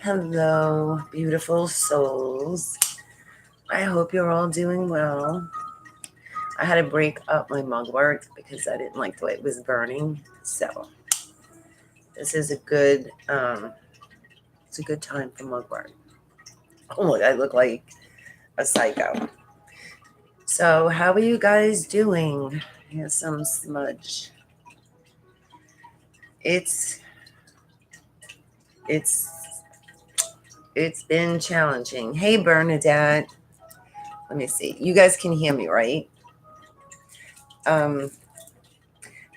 Hello, beautiful souls. I hope you're all doing well. I had to break up my mugwort because I didn't like the way it was burning. So this is it's a good time for mugwort. Oh, look, I look like a psycho. So how are you guys doing? Here's some smudge. It's it's it's been challenging. Hey Bernadette. Let me see. You guys can hear me, right? Um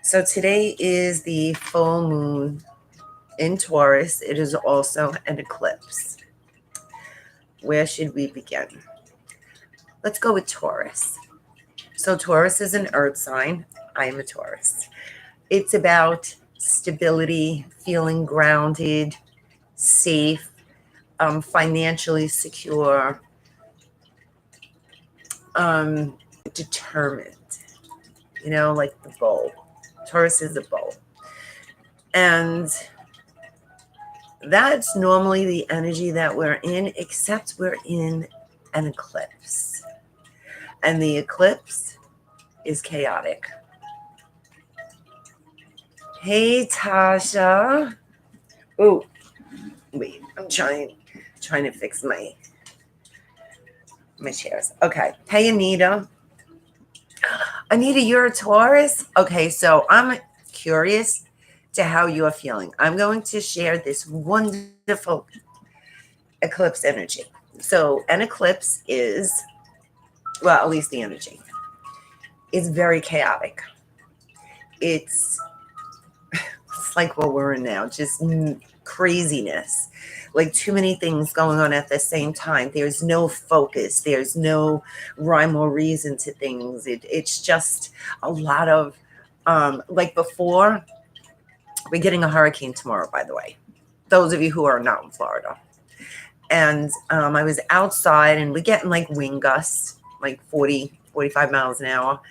So today is the full moon in Taurus. It is also an eclipse. Where should we begin? Let's go with Taurus. So Taurus is an earth sign. I am a Taurus. It's about stability, feeling grounded, safe, financially secure, um, determined. Like the bull. Taurus is a bull. And that's normally the energy that we're in, except we're in an eclipse. And the eclipse is chaotic. Hey, Tasha. Oh, wait, I'm trying to fix my chairs. Okay. Hey, Anita. Anita, you're a Taurus? Okay, so I'm curious to how you're feeling. I'm going to share this wonderful eclipse energy. So an eclipse is, well, at least the energy, is very chaotic. It's like what we're in now, just craziness, like too many things going on at the same time. There's no focus, there's no rhyme or reason to things. It's just a lot of like before. We're getting a hurricane tomorrow, by the way, those of you who are not in Florida. And I was outside and we're getting like wind gusts, like 40, 45 miles an hour.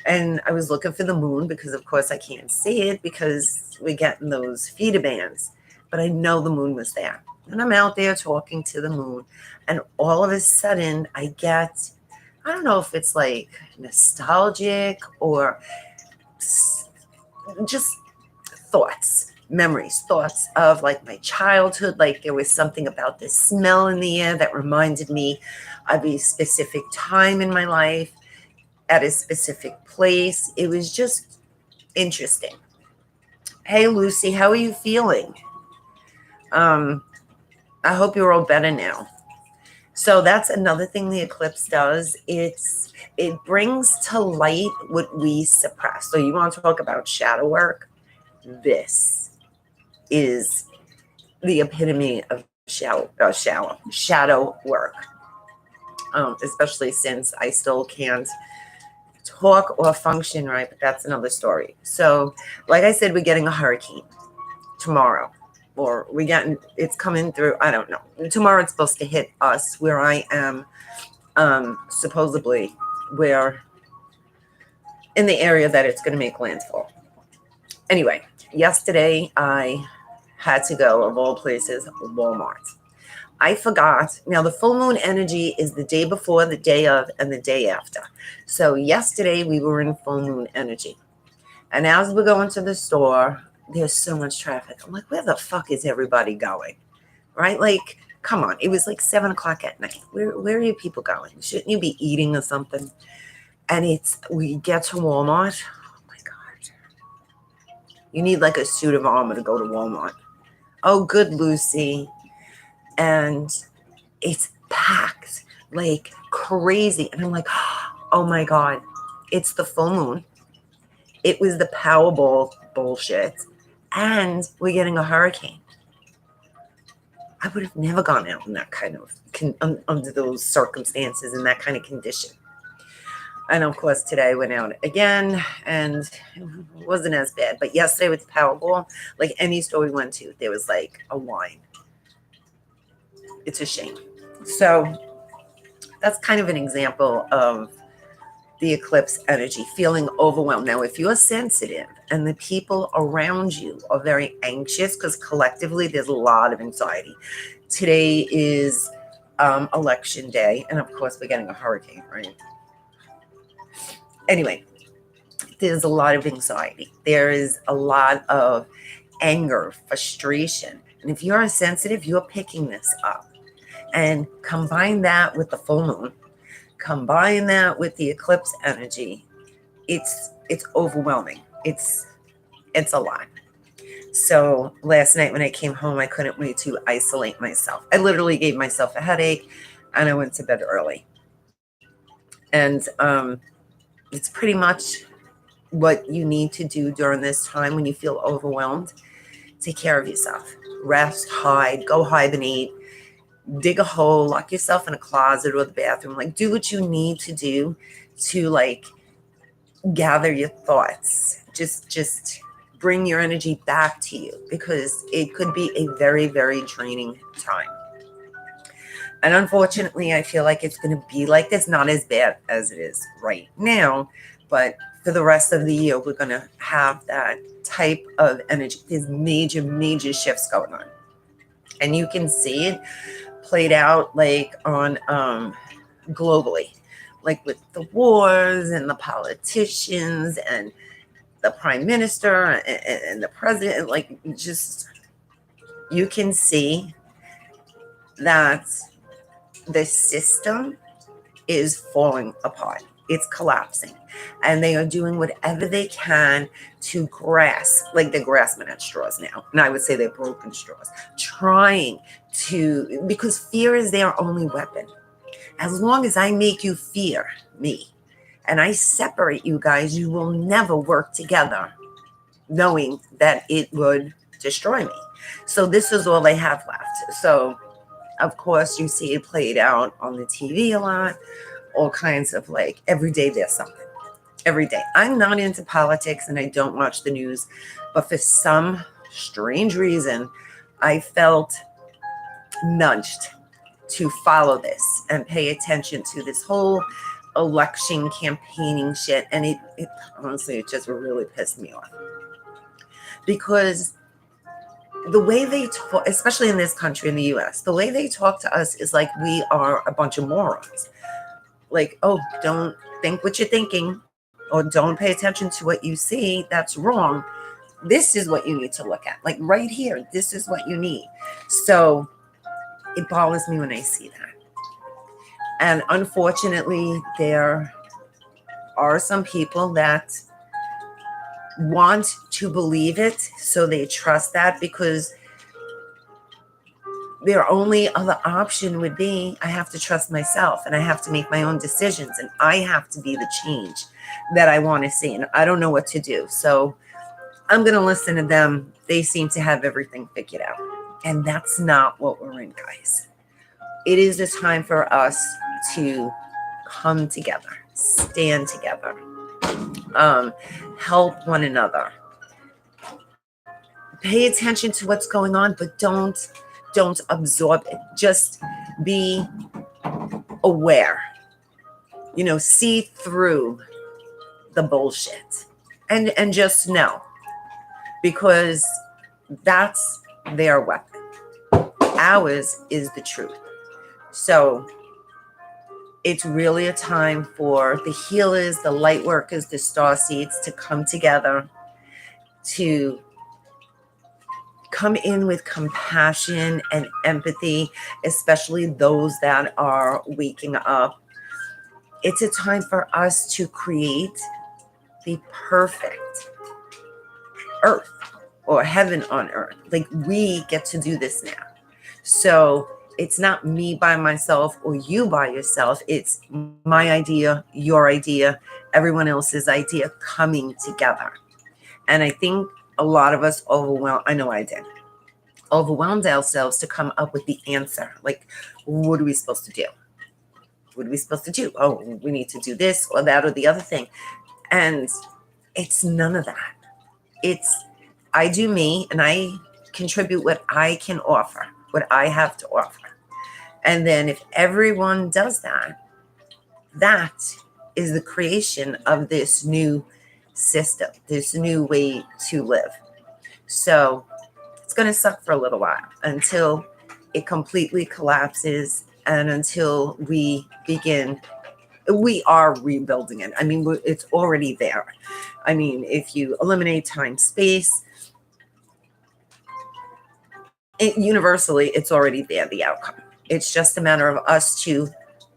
And I was looking for the moon because, of course, I can't see it because we're getting those feeder bands. But I know the moon was there. And I'm out there talking to the moon. And all of a sudden, I don't know if it's like nostalgic or just thoughts of like my childhood. Like there was something about this smell in the air that reminded me of a specific time in my life at a specific place. It was just interesting. Hey, Lucy, how are you feeling? I hope you're all better now. So that's another thing the eclipse does. It brings to light what we suppress. So you want to talk about shadow work? This is the epitome of shadow work. Especially since I still can't talk or function right, but that's another story. So, like I said, we're getting a hurricane tomorrow, or it's coming through. I don't know. Tomorrow it's supposed to hit us where I am, supposedly, where in the area that it's going to make landfall. Anyway, yesterday I had to go, of all places, Walmart. I forgot. Now, the full moon energy is the day before, the day of, and the day after. So yesterday we were in full moon energy. And as we're going to the store, there's so much traffic. I'm like, where the fuck is everybody going? Right? Like, come on. It was like 7 o'clock at night. Where are you people going? Shouldn't you be eating or something? And we get to Walmart. Oh my God. You need like a suit of armor to go to Walmart. Oh, good, Lucy. And it's packed like crazy. And I'm like, oh my God, it's the full moon. It was the Powerball bullshit. And we're getting a hurricane. I would have never gone out in that kind of, under those circumstances, in that kind of condition. And of course, today I went out again and it wasn't as bad. But yesterday with the Powerball, like any store we went to, there was like a line. It's a shame. So that's kind of an example of the eclipse energy, feeling overwhelmed. Now, if you're sensitive and the people around you are very anxious, because collectively there's a lot of anxiety. Today is election day, and of course we're getting a hurricane, right? Anyway, there's a lot of anxiety. There is a lot of anger, frustration. And if you're sensitive, you're picking this up. And combine that with the full moon, combine that with the eclipse energy, it's overwhelming. It's a lot. So last night when I came home, I couldn't wait to isolate myself. I literally gave myself a headache and I went to bed early. And it's pretty much what you need to do during this time when you feel overwhelmed. Take care of yourself. Rest, hide, go hibernate, dig a hole, lock yourself in a closet or the bathroom. Like, do what you need to do to like gather your thoughts. Just bring your energy back to you, because it could be a very, very draining time. And unfortunately, I feel like it's going to be like this, not as bad as it is right now, but for the rest of the year, we're going to have that type of energy. There's major, major shifts going on. And you can see it played out like on globally, like with the wars and the politicians and the prime minister and the president. Like, just, you can see that the system is falling apart. It's collapsing. And they are doing whatever they can to grasp, like they're grasping at straws now. And I would say they're broken straws, trying to, because fear is their only weapon. As long as I make you fear me and I separate you guys, you will never work together, knowing that it would destroy me. So this is all they have left. So of course you see it played out on the TV a lot, all kinds of, like, every day there's something. Every day. I'm not into politics and I don't watch the news, but for some strange reason, I felt nudged to follow this and pay attention to this whole election campaigning shit. And it honestly, it just really pissed me off, because the way they talk, especially in this country, in the US, the way they talk to us is like we are a bunch of morons. Like, oh, don't think what you're thinking, or don't pay attention to what you see. That's wrong. This is what you need to look at. Like right here, this is what you need. So it bothers me when I see that. And unfortunately, there are some people that want to believe it, so they trust that, because their only other option would be, I have to trust myself and I have to make my own decisions and I have to be the change that I want to see. And I don't know what to do. So I'm going to listen to them. They seem to have everything figured out. And that's not what we're in, guys. It is a time for us to come together, stand together, help one another, pay attention to what's going on, but don't absorb it. Just be aware, see through the bullshit and just know, because that's their weapon. Ours is the truth. So it's really a time for the healers, the light workers, the star seeds to come together, to come in with compassion and empathy, especially those that are waking up. It's a time for us to create the perfect earth, or heaven on earth. Like, we get to do this now. So it's not me by myself or you by yourself. It's my idea, your idea, everyone else's idea coming together. And I think a lot of us overwhelmed ourselves to come up with the answer. Like, what are we supposed to do? What are we supposed to do? Oh, we need to do this or that or the other thing. And it's none of that. It's, I do me and I contribute what I can offer, what I have to offer. And then if everyone does that, that is the creation of this new system, this new way to live. So it's going to suck for a little while until it completely collapses and until we are rebuilding it. I mean, it's already there. I mean, if you eliminate time, space, universally, it's already there, the outcome. It's just a matter of us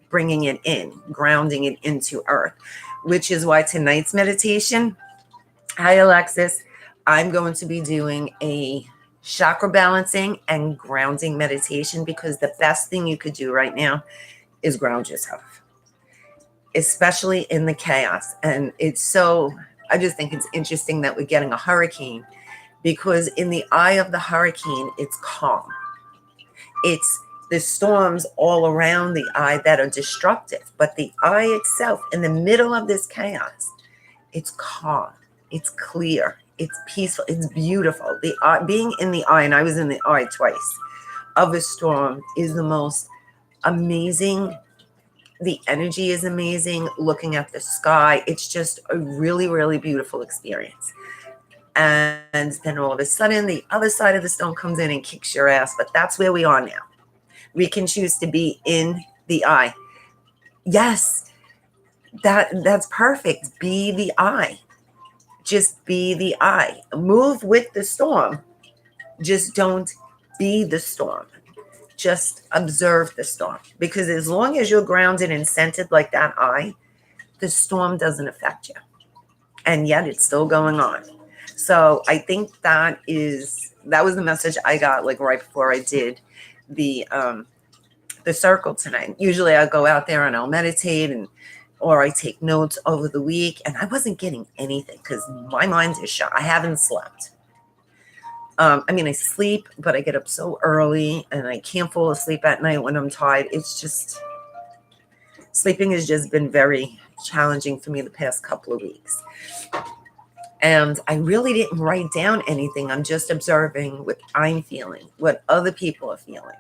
bringing it in, grounding it into earth, which is why tonight's meditation, hi Alexis, I'm going to be doing a chakra balancing and grounding meditation, because the best thing you could do right now is ground yourself, especially in the chaos. And I just think it's interesting that we're getting a hurricane, because in the eye of the hurricane, it's calm. It's the storms all around the eye that are destructive, but the eye itself, in the middle of this chaos, it's calm, it's clear, it's peaceful, it's beautiful. The eye, being in the eye, and I was in the eye twice, of a storm is the most amazing. The energy is amazing. Looking at the sky, it's just a really, really beautiful experience. And then all of a sudden, the other side of the storm comes in and kicks your ass. But that's where we are now. We can choose to be in the eye. Yes, that's perfect. Be the eye. Just be the eye. Move with the storm. Just don't be the storm. Just observe the storm. Because as long as you're grounded and centered like that eye, the storm doesn't affect you. And yet it's still going on. So I think that was the message I got like right before I did the circle tonight. Usually I go out there and I'll meditate or I take notes over the week, and I wasn't getting anything because my mind is shut. I haven't slept. I mean, I sleep, but I get up so early and I can't fall asleep at night when I'm tired. It's just, sleeping has just been very challenging for me the past couple of weeks. And I really didn't write down anything. I'm just observing what I'm feeling, what other people are feeling.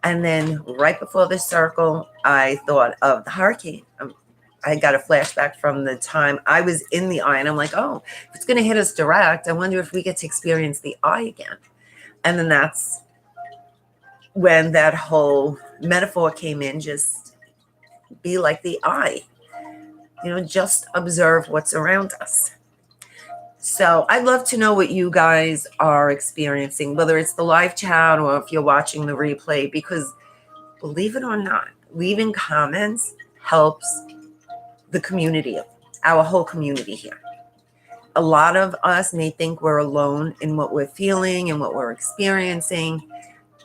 And then right before the circle, I thought of the hurricane. I got a flashback from the time I was in the eye, and I'm like, oh, if it's going to hit us direct, I wonder if we get to experience the eye again. And then that's when that whole metaphor came in, just be like the eye, just observe what's around us. So I'd love to know what you guys are experiencing, whether it's the live chat or if you're watching the replay, because believe it or not, leaving comments helps the community, our whole community here. A lot of us may think we're alone in what we're feeling and what we're experiencing.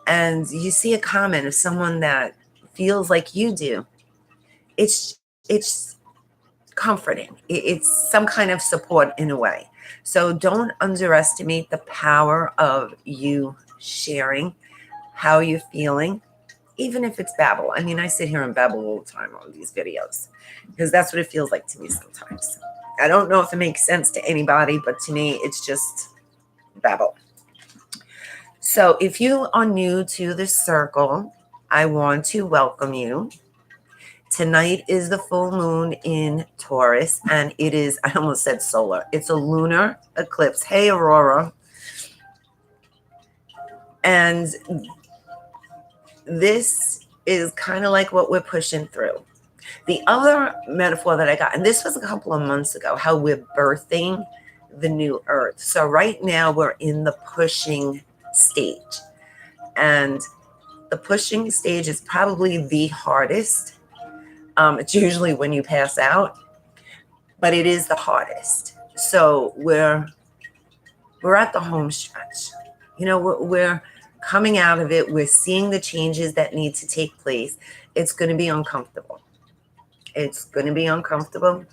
And you see a comment of someone that feels like you do. It's comforting. It's some kind of support in a way. So don't underestimate the power of you sharing how you're feeling, even if it's babble. I mean, I sit here and babble all the time on these videos because that's what it feels like to me sometimes. I don't know if it makes sense to anybody, but to me, it's just babble. So if you are new to the circle, I want to welcome you. Tonight is the full moon in Taurus, and it is, I almost said solar. It's a lunar eclipse. Hey, Aurora. And this is kind of like what we're pushing through. The other metaphor that I got, and this was a couple of months ago, how we're birthing the new earth. So right now we're in the pushing stage. And the pushing stage is probably the hardest. It's usually when you pass out, but it is the hardest. So we're at the home stretch. We're coming out of it. We're seeing the changes that need to take place. It's going to be uncomfortable. It's going to be uncomfortable.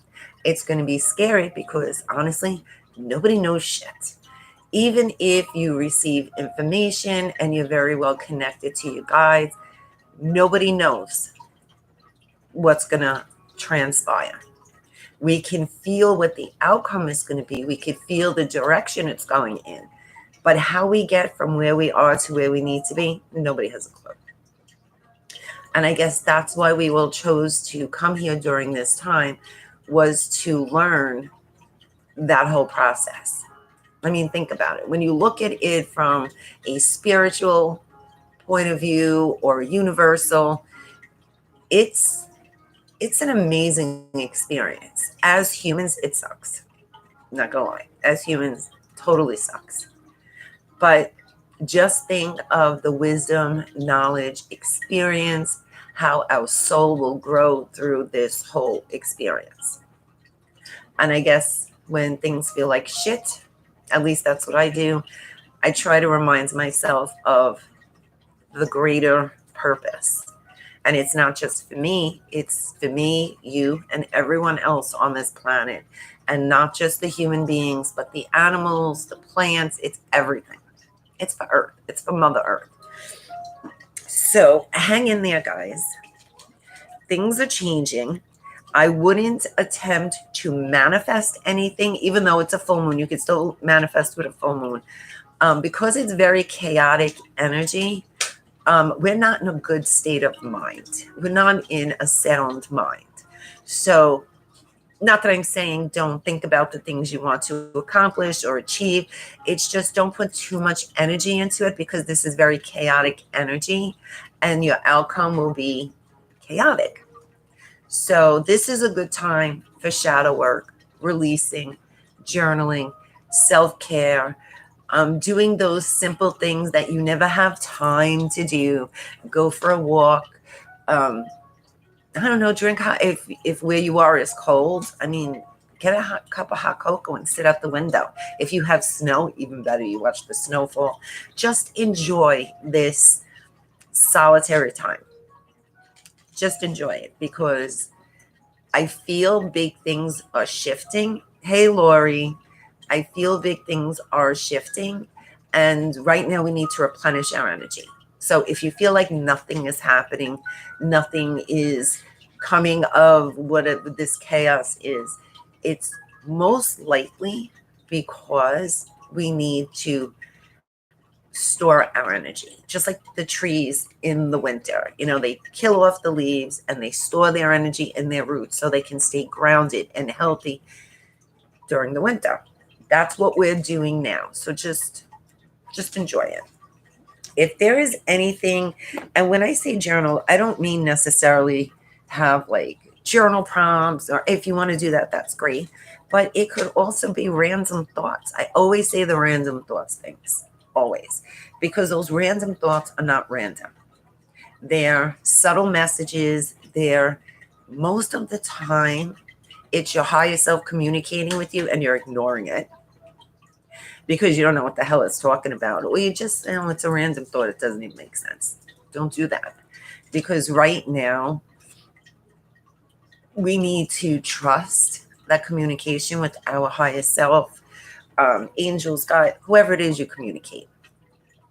It's going to be scary because honestly, nobody knows shit. Even if you receive information and you're very well connected to your guides, nobody knows what's going to transpire. We can feel what the outcome is going to be. We can feel the direction it's going in. But how we get from where we are to where we need to be, nobody has a clue. And I guess that's why we will chose to come here during this time, was to learn that whole process. I mean, think about it. When you look at it from a spiritual point of view or universal, it's an amazing experience. As humans, it sucks. I'm not gonna lie. As humans, totally sucks. But just think of the wisdom, knowledge, experience, how our soul will grow through this whole experience. And I guess when things feel like shit, at least that's what I do, I try to remind myself of the greater purpose. And it's not just for me, it's for me, you, and everyone else on this planet. And not just the human beings, but the animals, the plants, it's everything. It's for Earth, it's for Mother Earth. So hang in there, guys. Things are changing. I wouldn't attempt to manifest anything, even though it's a full moon. You can still manifest with a full moon. Because it's very chaotic energy, we're not in a good state of mind. We're not in a sound mind. So, not that I'm saying don't think about the things you want to accomplish or achieve. It's just don't put too much energy into it, because this is very chaotic energy and your outcome will be chaotic. So this is a good time for shadow work, releasing, journaling, self-care, doing those simple things that you never have time to do. Go for a walk. I don't know, drink hot. If where you are is cold, I mean, get a hot cup of hot cocoa and sit out the window. If you have snow, even better, you watch the snowfall. Just enjoy this solitary time. Just enjoy it, because I feel big things are shifting. Hey, Lori, I feel big things are shifting. And right now we need to replenish our energy. So if you feel like nothing is happening, nothing is coming of whatever this chaos is, it's most likely because we need to store our energy, just like the trees in the winter. You know, they kill off the leaves and they store their energy in their roots so they can stay grounded and healthy during the winter. That's what we're doing now. So just enjoy it. If there is anything, and when I say journal, I don't mean necessarily have like journal prompts, or if you want to do that, that's great. But it could also be random thoughts. I always say the random thoughts things, always, because those random thoughts are not random. They're subtle messages. They're most of the time, it's your higher self communicating with you and you're ignoring it because you don't know what the hell it's talking about. Or you just, it's a random thought. It doesn't even make sense. Don't do that. Because right now, we need to trust that communication with our higher self, angels, God, whoever it is you communicate.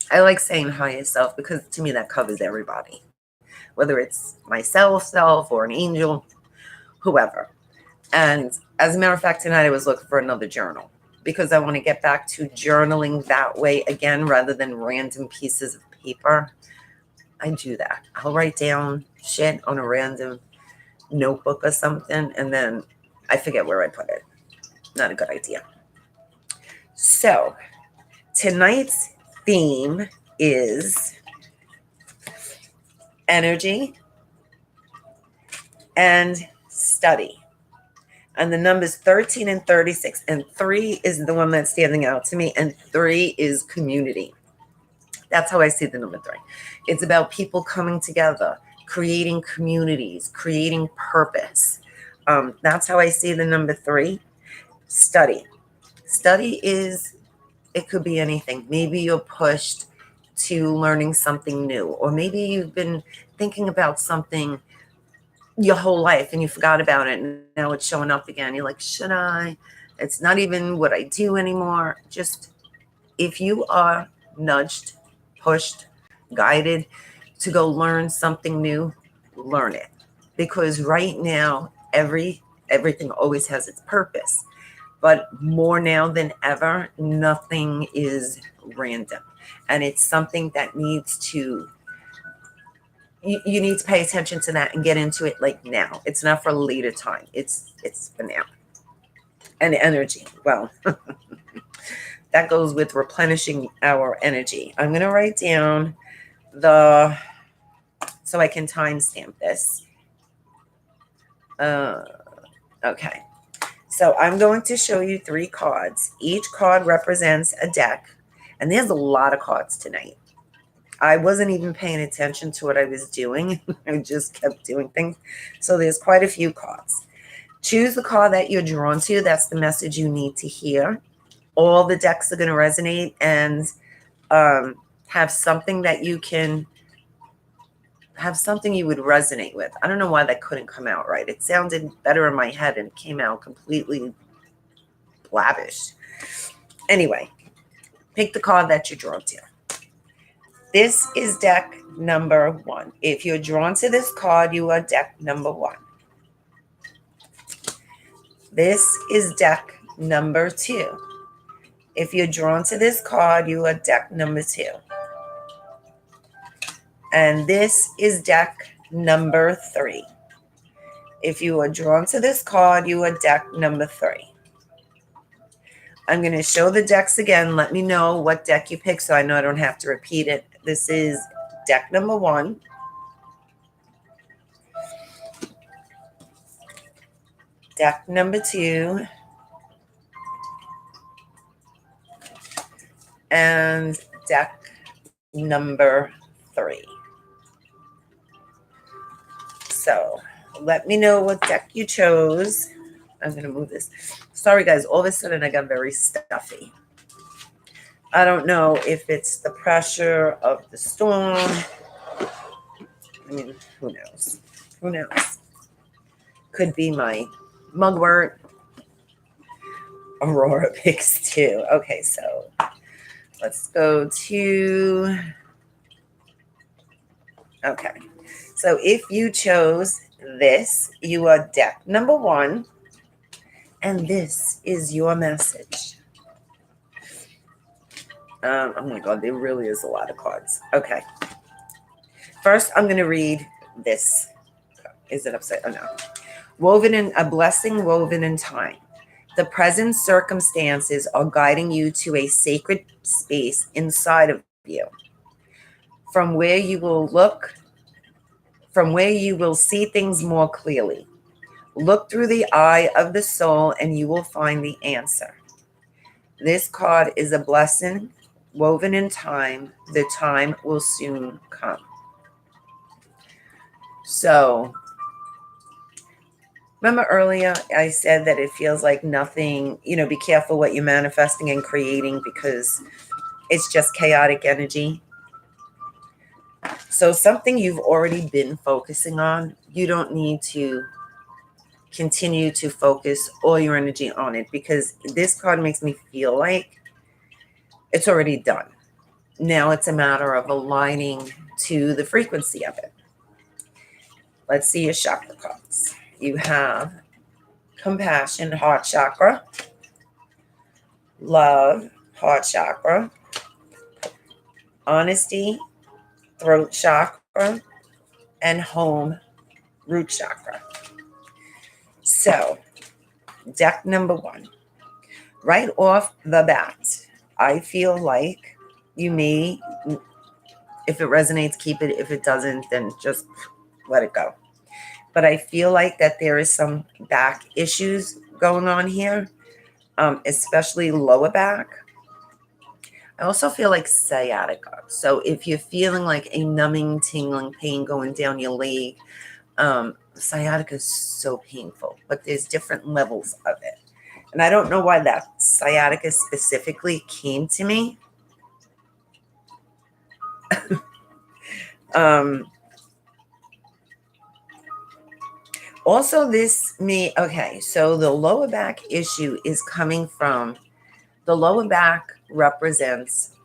I like saying higher self because to me that covers everybody, whether it's myself, self, or an angel, whoever. And as a matter of fact, tonight I was looking for another journal because I want to get back to journaling that way again rather than random pieces of paper. I do that. I'll write down shit on a random notebook or something, and then I forget where I put it. Not a good idea. So tonight's theme is energy and study. And the numbers 13 and 36. And 3 is the one that's standing out to me. And 3 is community. That's how I see the number 3. It's about people coming together, creating communities, creating purpose. That's how I see the number 3. Study. Study is, it could be anything. Maybe you're pushed to learning something new, or maybe you've been thinking about something your whole life and you forgot about it and now it's showing up again. You're like, should I? It's not even what I do anymore. Just if you are nudged, pushed, guided to go learn something new, learn it. Because right now, everything always has its purpose. But more now than ever, nothing is random. And it's something that needs to you need to pay attention to that and get into it like now. It's not for later time. It's for now. And energy. Well, that goes with replenishing our energy. I'm going to write down so I can timestamp this. Okay. So I'm going to show you 3 cards. Each card represents a deck. And there's a lot of cards tonight. I wasn't even paying attention to what I was doing. I just kept doing things. So there's quite a few cards. Choose the card that you're drawn to. That's the message you need to hear. All the decks are going to resonate and have something that you can have something you would resonate with. I don't know why that couldn't come out right. It sounded better in my head and came out completely blabbish. Anyway, pick the card that you're drawn to. This is deck number 1. If you're drawn to this card, you are deck number 1. This is deck number 2. If you're drawn to this card, you are deck number 2. And this is deck number 3. If you are drawn to this card, you are deck number 3. I'm going to show the decks again. Let me know what deck you pick so I know I don't have to repeat it. This is deck number 1. Deck number 2. And deck number 3. So let me know what deck you chose. I'm going to move this. Sorry, guys. All of a sudden, I got very stuffy. I don't know if it's the pressure of the storm. I mean, who knows? Who knows? Could be my mugwort. Aurora picks 2. Okay, so let's go to... Okay. So if you chose this, you are deck number 1. And this is your message. Oh my God, there really is a lot of cards. Okay. First, I'm going to read this. Is it upside? Oh, no. Woven in a blessing woven in time. The present circumstances are guiding you to a sacred space inside of you. From where you will see things more clearly. Look through the eye of the soul and you will find the answer. This card is a blessing woven in time. The time will soon come. So, remember earlier I said that it feels like nothing, be careful what you're manifesting and creating because it's just chaotic energy. So something you've already been focusing on, you don't need to continue to focus all your energy on it because this card makes me feel like it's already done. Now it's a matter of aligning to the frequency of it. Let's see your chakra cards. You have compassion, heart chakra, love, heart chakra, honesty, throat chakra, and home, root chakra. So, deck number 1. Right off the bat, I feel like you may, if it resonates, keep it. If it doesn't, then just let it go. But I feel like that there is some back issues going on here, especially lower back. I also feel like sciatica. So if you're feeling like a numbing, tingling pain going down your leg, sciatica is so painful, but there's different levels of it. And I don't know why that sciatica specifically came to me. Also, okay, so the lower back issue is coming from, the lower back represents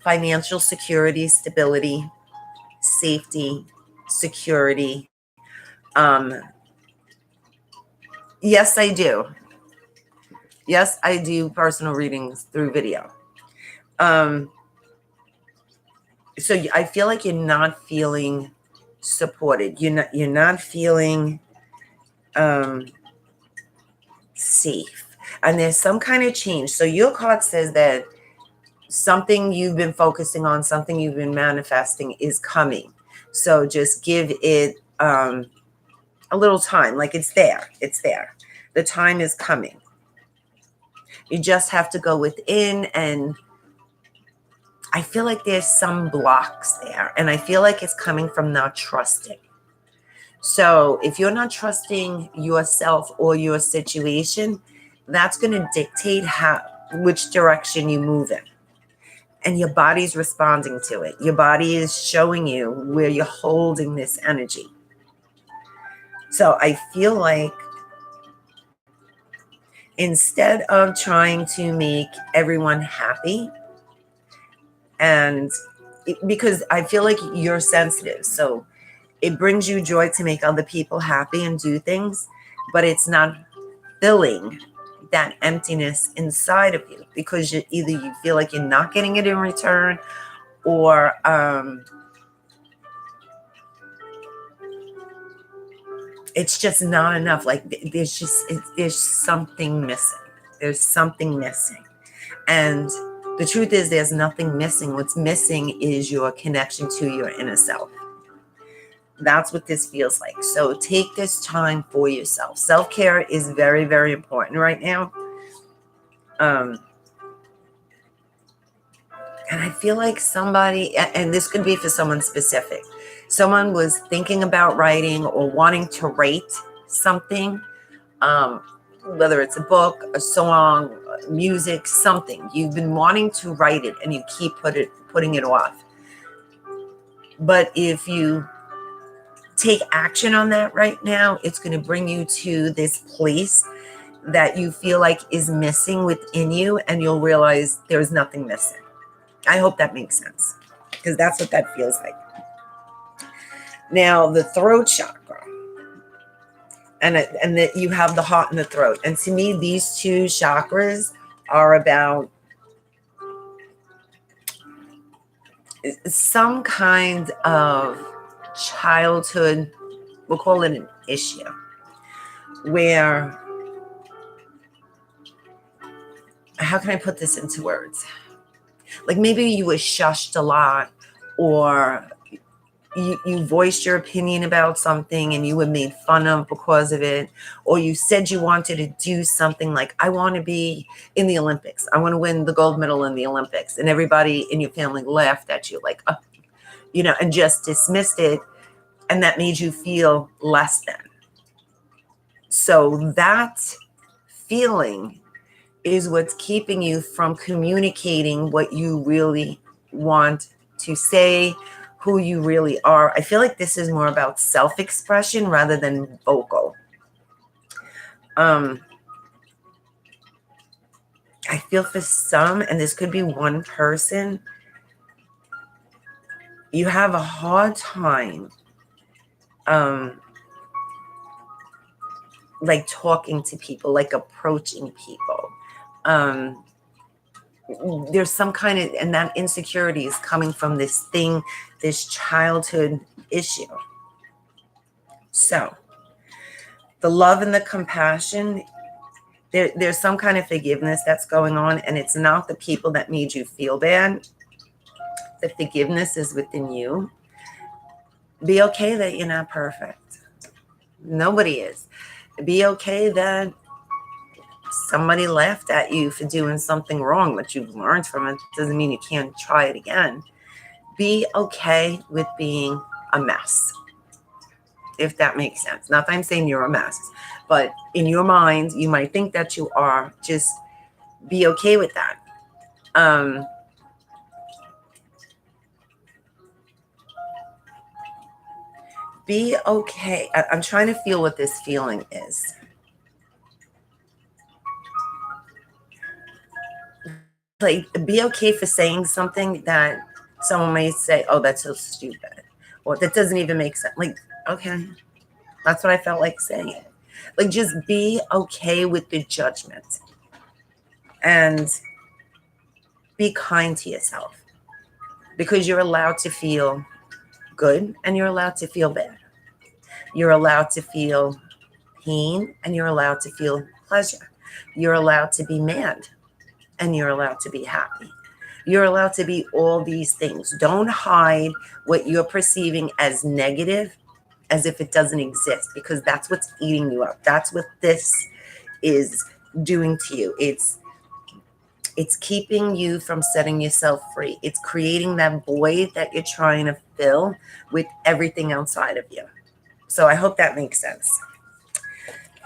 financial security, stability, safety, security. Yes, I do. Yes, I do personal readings through video. So I feel like you're not feeling supported. You're not feeling safe. And there's some kind of change. So your card says that something you've been focusing on, something you've been manifesting is coming. So just give it a little time. Like it's there. It's there. The time is coming. You just have to go within, and I feel like there's some blocks there. And I feel like it's coming from not trusting. So if you're not trusting yourself or your situation, that's going to dictate which direction you move in. And your body's responding to it. Your body is showing you where you're holding this energy. So I feel like instead of trying to make everyone happy, and because I feel like you're sensitive, so it brings you joy to make other people happy and do things, but it's not filling that emptiness inside of you, because either you feel like you're not getting it in return, or it's just not enough. Like there's something missing. There's something missing. And the truth is there's nothing missing. What's missing is your connection to your inner self. That's what this feels like. So take this time for yourself. Self-care is very, very important right now. And I feel like somebody, and this could be for someone specific, someone was thinking about writing or wanting to write something, whether it's a book, a song, music, something. You've been wanting to write it and you keep putting it off. But if you take action on that right now, it's going to bring you to this place that you feel like is missing within you, and you'll realize there's nothing missing. I hope that makes sense, because that's what that feels like. Now, the throat chakra, and that you have the heart and the throat. And to me, these two chakras are about some kind of childhood, we'll call it an issue, where, how can I put this into words? Like maybe you were shushed a lot, or you voiced your opinion about something and you were made fun of because of it, or you said you wanted to do something like, I want to be in the Olympics. I want to win the gold medal in the Olympics. And everybody in your family laughed at you like, and just dismissed it. And that made you feel less than. So that feeling is what's keeping you from communicating what you really want to say, who you really are. I feel like this is more about self-expression rather than vocal. I feel for some, and this could be one person, you have a hard time like talking to people, like approaching people. There's some kind of, and that insecurity is coming from this thing, this childhood issue. So the love and the compassion, there's some kind of forgiveness that's going on, and it's not the people that made you feel bad. The forgiveness is within you. Be okay that you're not perfect. Nobody is. Be okay that somebody laughed at you for doing something wrong, but you've learned from it. Doesn't mean you can't try it again. Be okay with being a mess, if that makes sense. Not that I'm saying you're a mess, but in your mind, you might think that you are. Just be okay with that. Be okay. I'm trying to feel what this feeling is. Like, be okay for saying something that someone may say, oh, that's so stupid, or that doesn't even make sense. Like, okay, that's what I felt like saying. Like, just be okay with the judgment and be kind to yourself. because you're allowed to feel good and you're allowed to feel bad. You're allowed to feel pain and you're allowed to feel pleasure. You're allowed to be mad and you're allowed to be happy. You're allowed to be all these things. Don't hide what you're perceiving as negative as if it doesn't exist, because that's what's eating you up. That's what this is doing to you. It's keeping you from setting yourself free. It's creating that void that you're trying to fill with everything outside of you. So I hope that makes sense.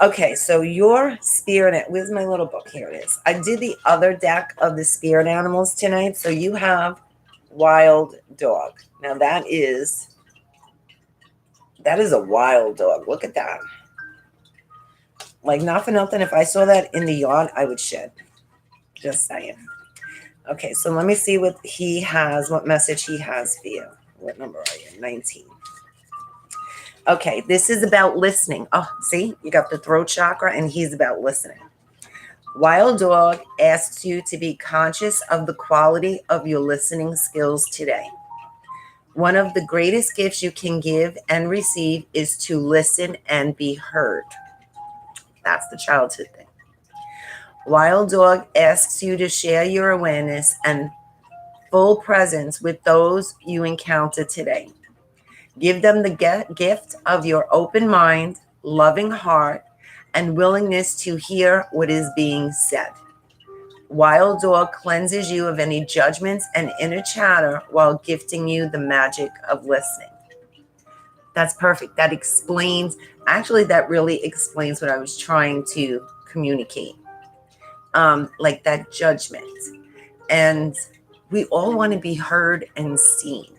Okay, so your spirit, where's my little book? Here it is. I did the other deck of the spirit animals tonight. So you have wild dog. Now that is a wild dog. Look at that. Like, not for nothing, if I saw that in the yard, I would shed. Just saying. Okay, so let me see what he has, what message he has for you. What number are you? 19. Okay, this is about listening. Oh, see, you got the throat chakra, and he's about listening. Wild Dog asks you to be conscious of the quality of your listening skills today. One of the greatest gifts you can give and receive is to listen and be heard. That's the childhood thing. Wild Dog asks you to share your awareness and full presence with those you encounter today. Give them the gift of your open mind, loving heart, and willingness to hear what is being said. Wild Dog cleanses you of any judgments and inner chatter while gifting you the magic of listening. That's perfect. That explains, actually, that really explains what I was trying to communicate. Like that judgment. And we all want to be heard and seen.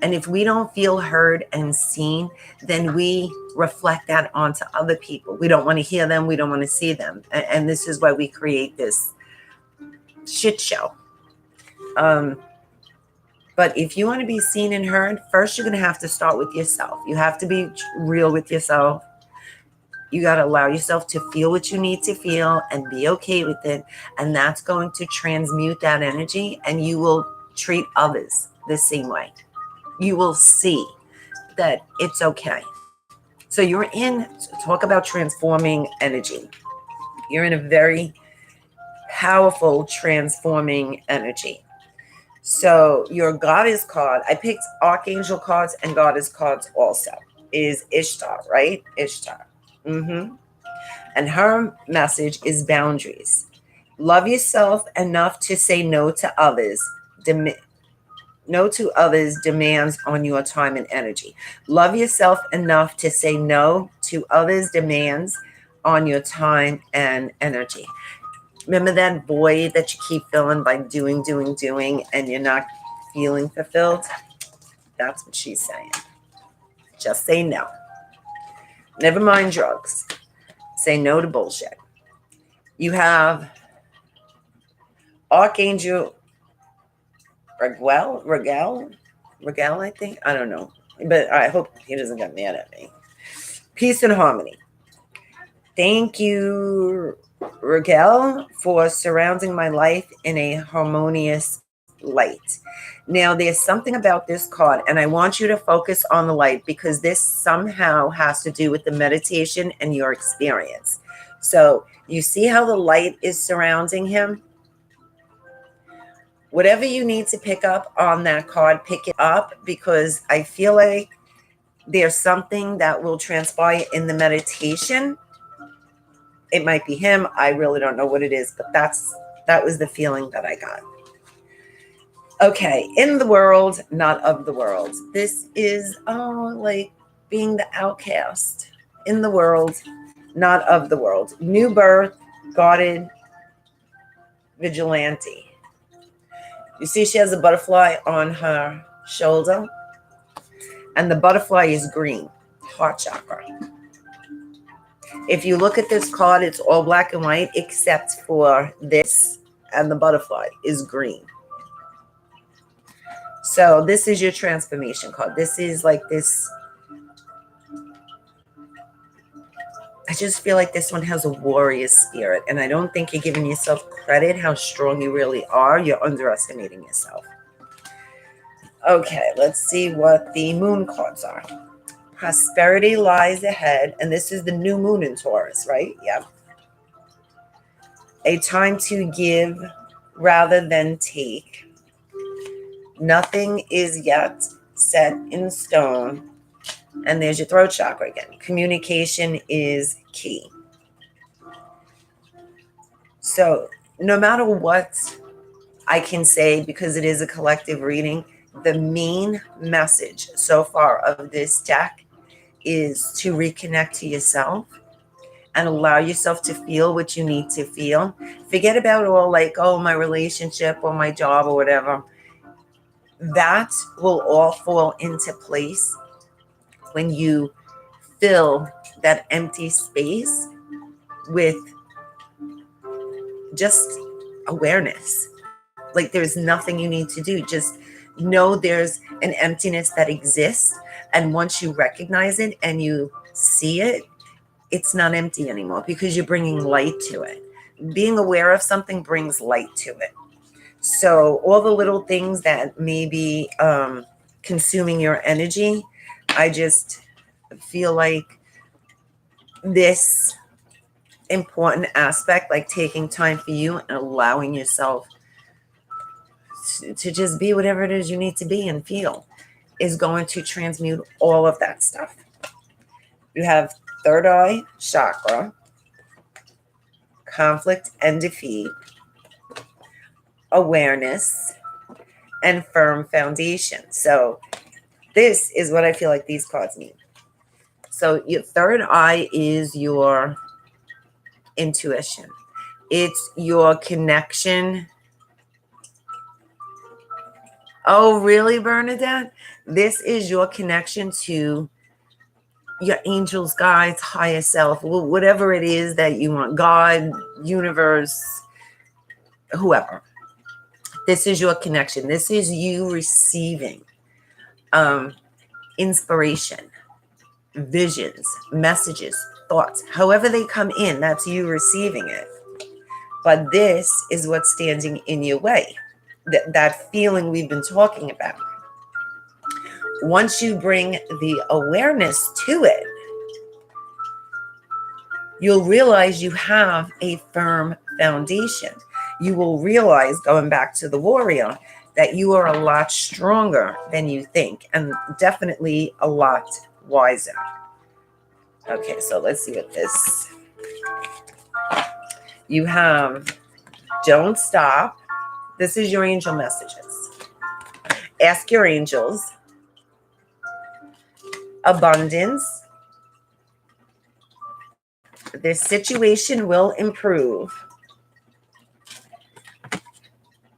And if we don't feel heard and seen, then we reflect that onto other people. We don't want to hear them. We don't want to see them. And this is why we create this shit show. But if you want to be seen and heard, first you're going to have to start with yourself. You have to be real with yourself. You got to allow yourself to feel what you need to feel and be okay with it. And that's going to transmute that energy, and you will treat others the same way. You will see that it's okay. So you're in, talk about transforming energy. You're in a very powerful transforming energy. So your goddess card, I picked archangel cards and goddess cards also, is Ishtar, right? Ishtar. And her message is boundaries. Love yourself enough to say no to others. No to others' demands on your time and energy. Love yourself enough to say no to others' demands on your time and energy. Remember that void that you keep filling by doing, and you're not feeling fulfilled? That's what she's saying. Just say no. Never mind drugs. Say no to bullshit. You have Archangel Regal, I think. I don't know. But I hope he doesn't get mad at me. Peace and harmony. Thank you, Regal, for surrounding my life in a harmonious light. Now, there's something about this card, and I want you to focus on the light because this somehow has to do with the meditation and your experience. So you see how the light is surrounding him? Whatever you need to pick up on that card, pick it up, because I feel like there's something that will transpire in the meditation. It might be him. I really don't know what it is, but that was the feeling that I got. Okay, in the world, not of the world. This is like being the outcast. In the world, not of the world. New birth, guarded, vigilante. You see she has a butterfly on her shoulder, and the butterfly is green, heart chakra. If you look at this card, it's all black and white except for this, and the butterfly is green. So this is your transformation card. This is like this. I just feel like this one has a warrior spirit, and I don't think you're giving yourself credit how strong you really are. You're underestimating yourself. Okay, let's see what the moon cards are. Prosperity lies ahead, and this is the new moon in Taurus, right? Yep. A time to give rather than take. Nothing is yet set in stone. And there's your throat chakra again. Communication is key. So no matter what I can say, because it is a collective reading, the main message so far of this deck is to reconnect to yourself and allow yourself to feel what you need to feel. Forget about all like, oh, my relationship or my job or whatever. That will all fall into place when you fill that empty space with just awareness. Like there's nothing you need to do. Just know there's an emptiness that exists. And once you recognize it and you see it, it's not empty anymore because you're bringing light to it. Being aware of something brings light to it. So all the little things that may be consuming your energy, I just feel like this important aspect, like taking time for you and allowing yourself to just be whatever it is you need to be and feel, is going to transmute all of that stuff. You have third eye chakra, conflict and defeat, awareness, and firm foundation. So this is what I feel like these cards mean. So your third eye is your intuition. It's your connection. Oh, really, Bernadette? This is your connection to your angels, guides, higher self, whatever it is that you want, God, universe, whoever. This is your connection. This is you receiving inspiration, visions, messages, thoughts, however they come in, that's you receiving it. But this is what's standing in your way, that feeling we've been talking about. Once you bring the awareness to it, you'll realize you have a firm foundation. You will realize, going back to the warrior, that you are a lot stronger than you think, and definitely a lot wiser. Okay, so let's see what this. You have don't stop. This is your angel messages. Ask your angels. Abundance. The situation will improve.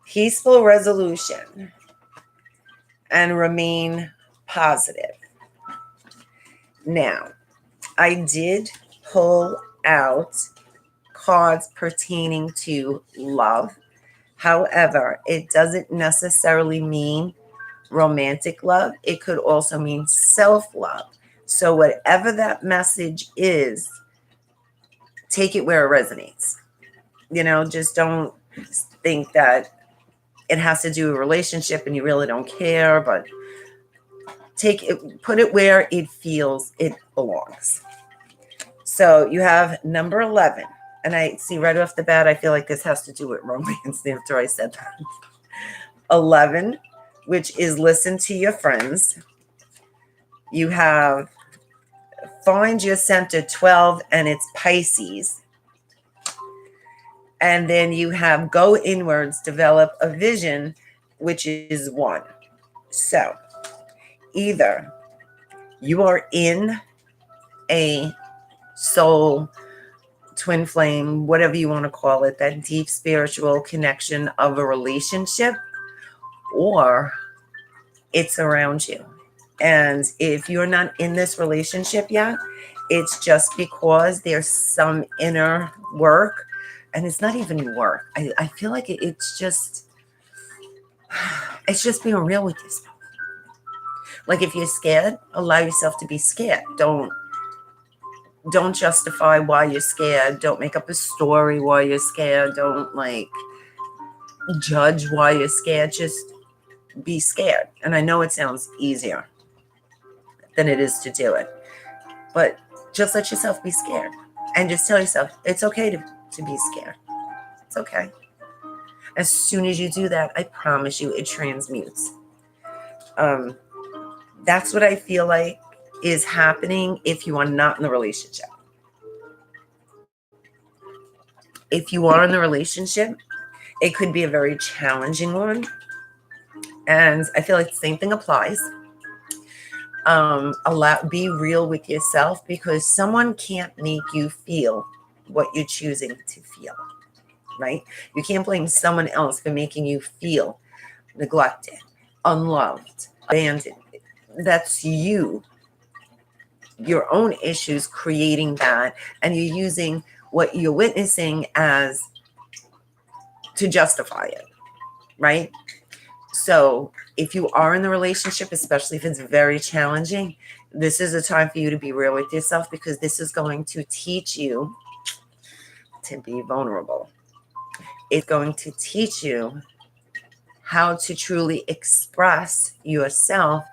Peaceful resolution. And remain positive. Now, I did pull out cards pertaining to love. However, it doesn't necessarily mean romantic love. It could also mean self-love. So whatever that message is, take it where it resonates. You know, just don't think that it has to do with a relationship and you really don't care, but take it, put it where it feels it belongs. So you have number 11. And I see right off the bat, I feel like this has to do with romance after I said that. 11, which is listen to your friends. You have find your center, 12, and it's Pisces. And then you have go inwards, develop a vision, which is 1. So either you are in a soul twin flame, whatever you want to call it, that deep spiritual connection of a relationship, or it's around you. And if you're not in this relationship yet, it's just because there's some inner work, and it's not even work. I feel like it's just being real with yourself. Like if you're scared, allow yourself to be scared. Don't justify why you're scared. Don't make up a story why you're scared. Don't like judge why you're scared. Just be scared. And I know it sounds easier than it is to do it, but just let yourself be scared and just tell yourself it's okay to be scared. It's okay. As soon as you do that, I promise you it transmutes. That's what I feel like is happening if you are not in the relationship. If you are in the relationship, it could be a very challenging one. And I feel like the same thing applies. Be real with yourself, because someone can't make you feel what you're choosing to feel, right? You can't blame someone else for making you feel neglected, unloved, abandoned. That's you, your own issues creating that, and you're using what you're witnessing as to justify it, right? So if you are in the relationship, especially if it's very challenging, this is a time for you to be real with yourself, because this is going to teach you to be vulnerable. It's going to teach you how to truly express yourself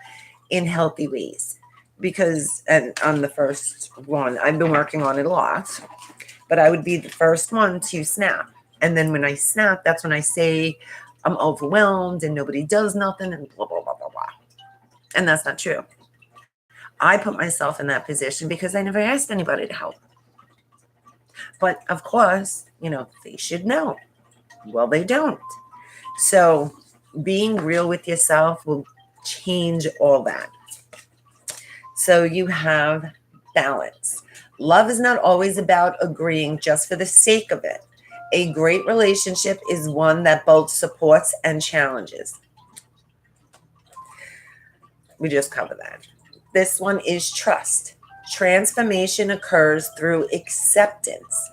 in healthy ways. Because, and on the first one, I've been working on it a lot, but I would be the first one to snap. And then when I snap, that's when I say I'm overwhelmed and nobody does nothing and blah, blah, blah, blah, blah. And that's not true. I put myself in that position because I never asked anybody to help. But of course, they should know. Well, they don't. So being real with yourself will change all that. So you have balance. Love is not always about agreeing just for the sake of it. A great relationship is one that both supports and challenges. We just covered that. This one is trust. Transformation occurs through acceptance.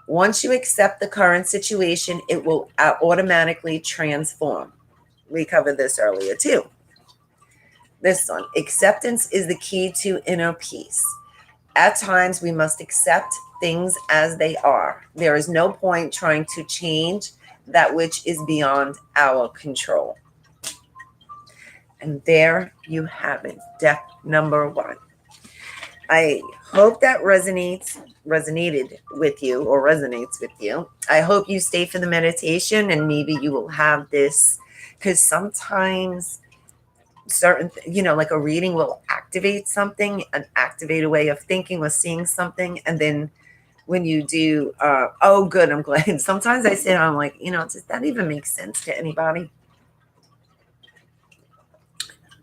Once you accept the current situation, it will automatically transform. We covered this earlier too. This one, acceptance is the key to inner peace. At times, we must accept things as they are. There is no point trying to change that which is beyond our control. And there you have it, deck number 1. I hope that resonated with you, or resonates with you. I hope you stay for the meditation, and maybe you will have this, because sometimes certain, like a reading will activate something, and activate a way of thinking or seeing something. And then when you do, oh, good, I'm glad. Sometimes I sit, I'm like, does that even make sense to anybody?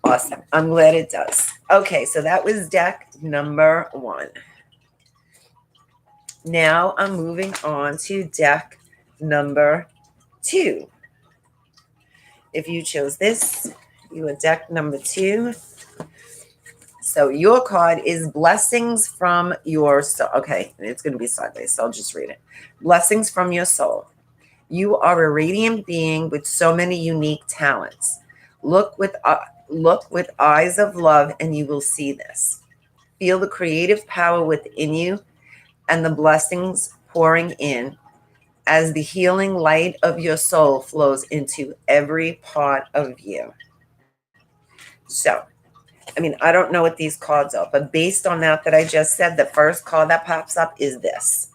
Awesome. I'm glad it does. Okay, so that was deck number 1. Now I'm moving on to deck number 2. If you chose this, you are deck number 2. So your card is Blessings from Your Soul. Okay, it's going to be sideways, so I'll just read it. Blessings from Your Soul. You are a radiant being with so many unique talents. Look with eyes of love, and you will see this. Feel the creative power within you and the blessings pouring in as the healing light of your soul flows into every part of you. So, I don't know what these cards are, but based on that I just said, the first card that pops up is this.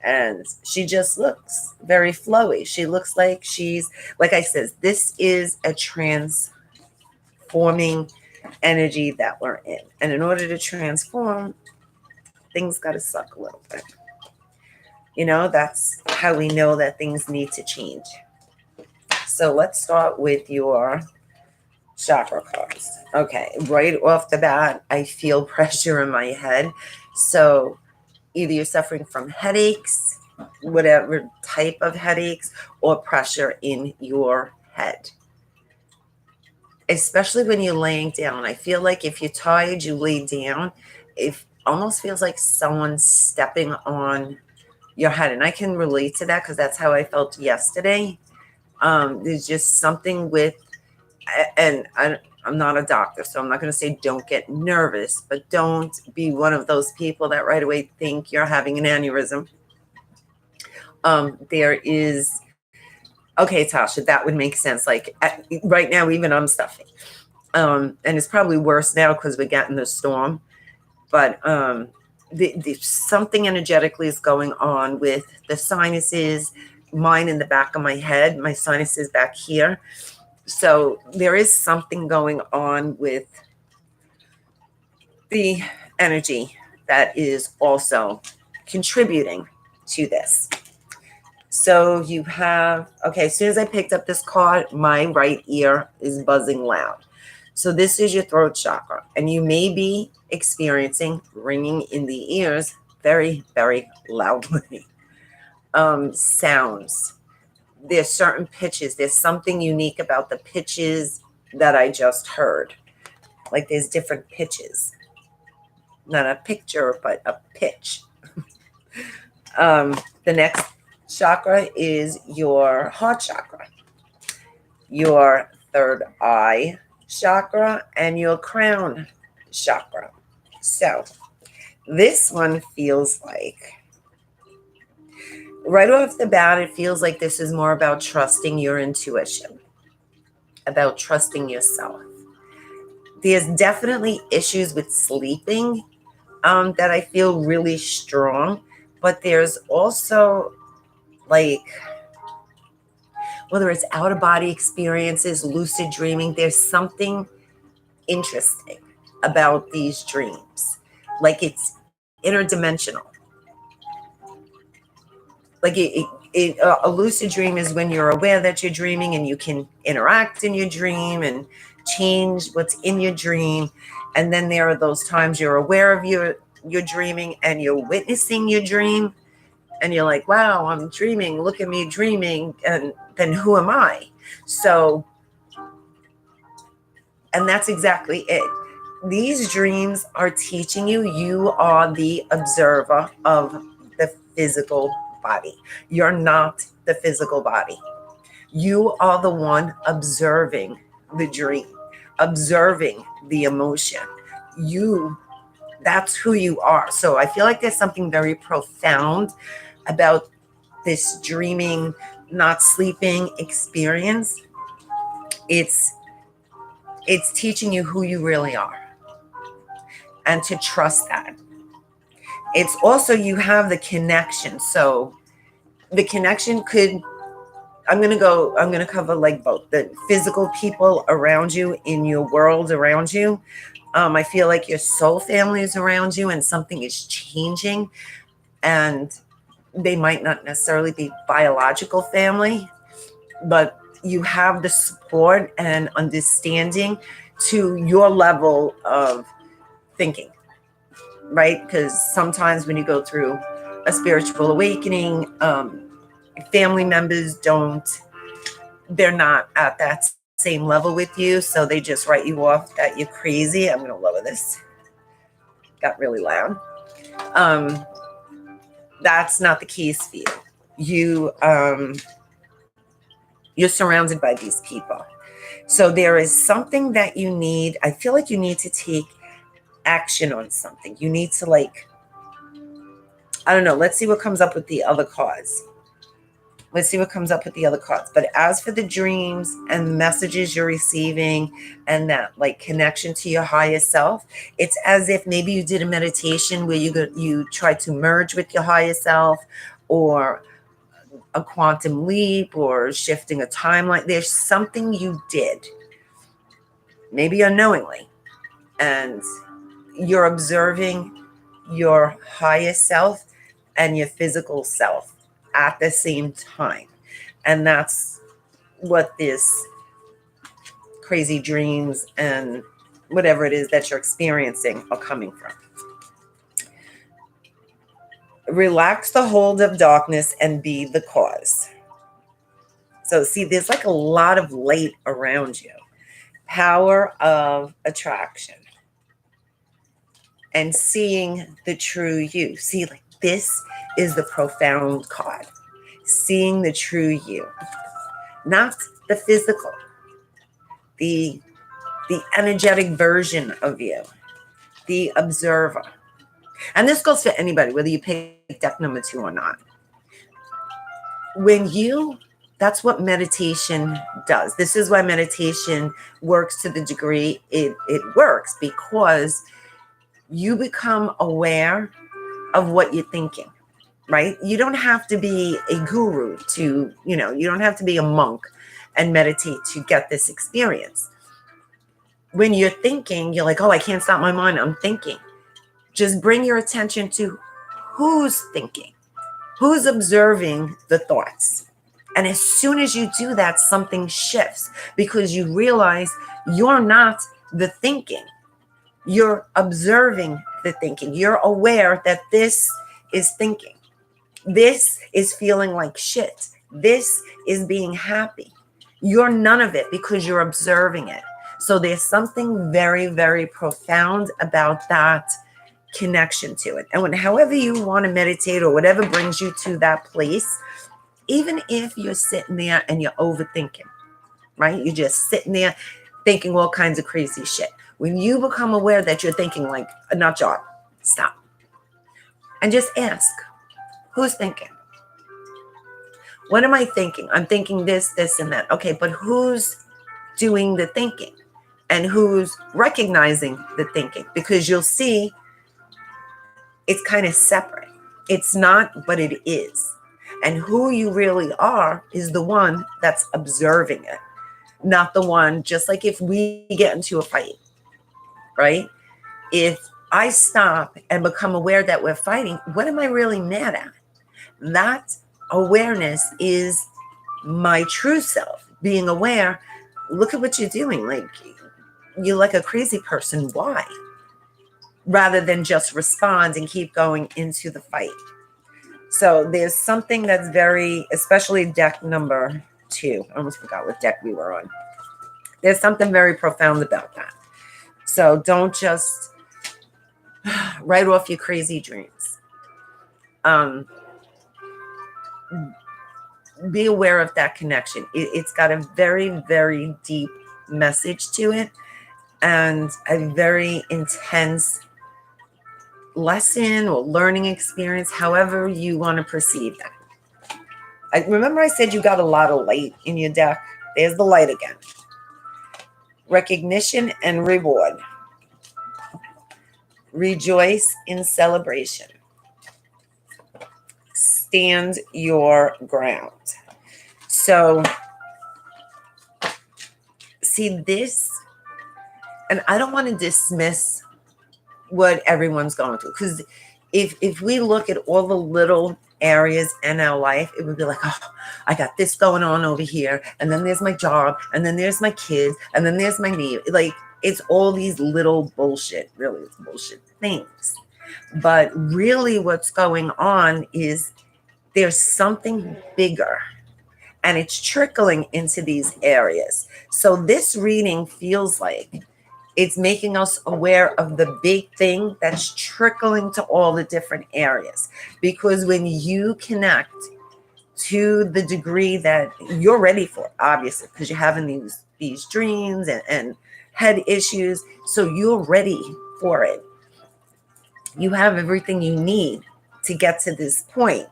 And she just looks very flowy. She looks like she's, like I said, this is a transforming energy that we're in. And in order to transform, things got to suck a little bit. That's how we know that things need to change. So let's start with your chakra cards. Okay, right off the bat, I feel pressure in my head. So either you're suffering from headaches, whatever type of headaches, or pressure in your head. Especially when you're laying down. I feel like if you're tired, you lay down. It almost feels like someone's stepping on your head. And I can relate to that because that's how I felt yesterday. There's just something with, and I'm not a doctor, so I'm not going to say don't get nervous, but don't be one of those people that right away think you're having an aneurysm. There is Okay, Tasha, that would make sense. Like right now, even I'm stuffy. And it's probably worse now because we're getting the storm. But something energetically is going on with the sinuses, mine in the back of my head, my sinuses back here. So there is something going on with the energy that is also contributing to this. So you have, okay, as soon as I picked up this card, my right ear is buzzing loud. So this is your throat chakra, and you may be experiencing ringing in the ears very, very loudly. Sounds. There's certain pitches. There's something unique about the pitches that I just heard. Like there's different pitches. Not a picture, but a pitch. The next chakra is your heart chakra, your third eye chakra, and your crown chakra. So this one feels like, right off the bat, it feels like this is more about trusting your intuition, about trusting yourself. There's definitely issues with sleeping that I feel really strong, but there's also like, whether it's out-of-body experiences, lucid dreaming, there's something interesting about these dreams. Like it's interdimensional. Like a lucid dream is when you're aware that you're dreaming and you can interact in your dream and change what's in your dream. And then there are those times you're aware of your dreaming and you're witnessing your dream. And you're like, wow, I'm dreaming. Look at me dreaming. And then who am I? So, and that's exactly it. These dreams are teaching you, you are the observer of the physical body. You're not the physical body. You are the one observing the dream, observing the emotion. That's who you are. So I feel like there's something very profound about this dreaming, not sleeping experience. It's teaching you who you really are and to trust that. It's also, you have the connection. So the connection could, I'm going to cover like both the physical people around you in your world around you. I feel like your soul family is around you and something is changing, and they might not necessarily be biological family, but you have the support and understanding to your level of thinking, right? Because sometimes when you go through a spiritual awakening, family members they're not at that same level with you, so they just write you off that you're crazy. I'm going to lower this. Got really loud. That's not the case for you. You're surrounded by these people. So there is something that you need. I feel like you need to take action on something. You need to, like, I don't know. Let's see what comes up with the other cards. But as for the dreams and the messages you're receiving and that like connection to your higher self, it's as if maybe you did a meditation where you tried to merge with your higher self, or a quantum leap, or shifting a timeline. There's something you did, maybe unknowingly, and you're observing your higher self and your physical self at the same time. And that's what this crazy dreams and whatever it is that you're experiencing are coming from. Relax the hold of darkness and be the cause. So see, there's like a lot of light around you. Power of attraction. And seeing the true you. See, like this is the profound card. Seeing the true you. Not the physical. The energetic version of you. The observer. And this goes for anybody, whether you pick deck number 2 or not. When you That's what meditation does. This is why meditation works to the degree it works, because you become aware of what you're thinking, right? You don't have to be a guru to, you don't have to be a monk and meditate to get this experience. When you're thinking, you're like, oh, I can't stop my mind. I'm thinking. Just bring your attention to who's thinking, who's observing the thoughts. And as soon as you do that, something shifts, because you realize you're not the thinking. You're observing the thinking. You're aware that this is thinking. This is feeling like shit. This is being happy. You're none of it because you're observing it. So there's something very, very profound about that connection to it. And however you want to meditate, or whatever brings you to that place, even if you're sitting there and you're overthinking, right? You're just sitting there thinking all kinds of crazy shit. When you become aware that you're thinking like a nut job, stop. And just ask, who's thinking? What am I thinking? I'm thinking this, this, and that. Okay, but who's doing the thinking? And who's recognizing the thinking? Because you'll see it's kind of separate. It's not, but it is. And who you really are is the one that's observing it, not the one, just like if we get into a fight, right? If I stop and become aware that we're fighting, what am I really mad at? That awareness is my true self, being aware. Look at what you're doing. Like, you're like a crazy person. Why? Rather than just respond and keep going into the fight. So there's something that's very, especially deck number 2. I almost forgot what deck we were on. There's something very profound about that. So don't just write off your crazy dreams. Be aware of that connection. It's got a very, very deep message to it, and a very intense lesson or learning experience, however you want to perceive that. Remember I said you got a lot of light in your deck? There's the light again. Recognition and reward. Rejoice in celebration. Stand your ground. So, see this, and I don't want to dismiss what everyone's going through, because if we look at all the little areas in our life, it would be like, oh, I got this going on over here, and then there's my job, and then there's my kids, and then there's my knee. Like, it's all these little bullshit, really, it's bullshit things. But really what's going on is there's something bigger, and it's trickling into these areas. So this reading feels like it's making us aware of the big thing that's trickling to all the different areas. Because when you connect to the degree that you're ready for, obviously, because you're having these dreams and head issues, so you're ready for it. You have everything you need to get to this point.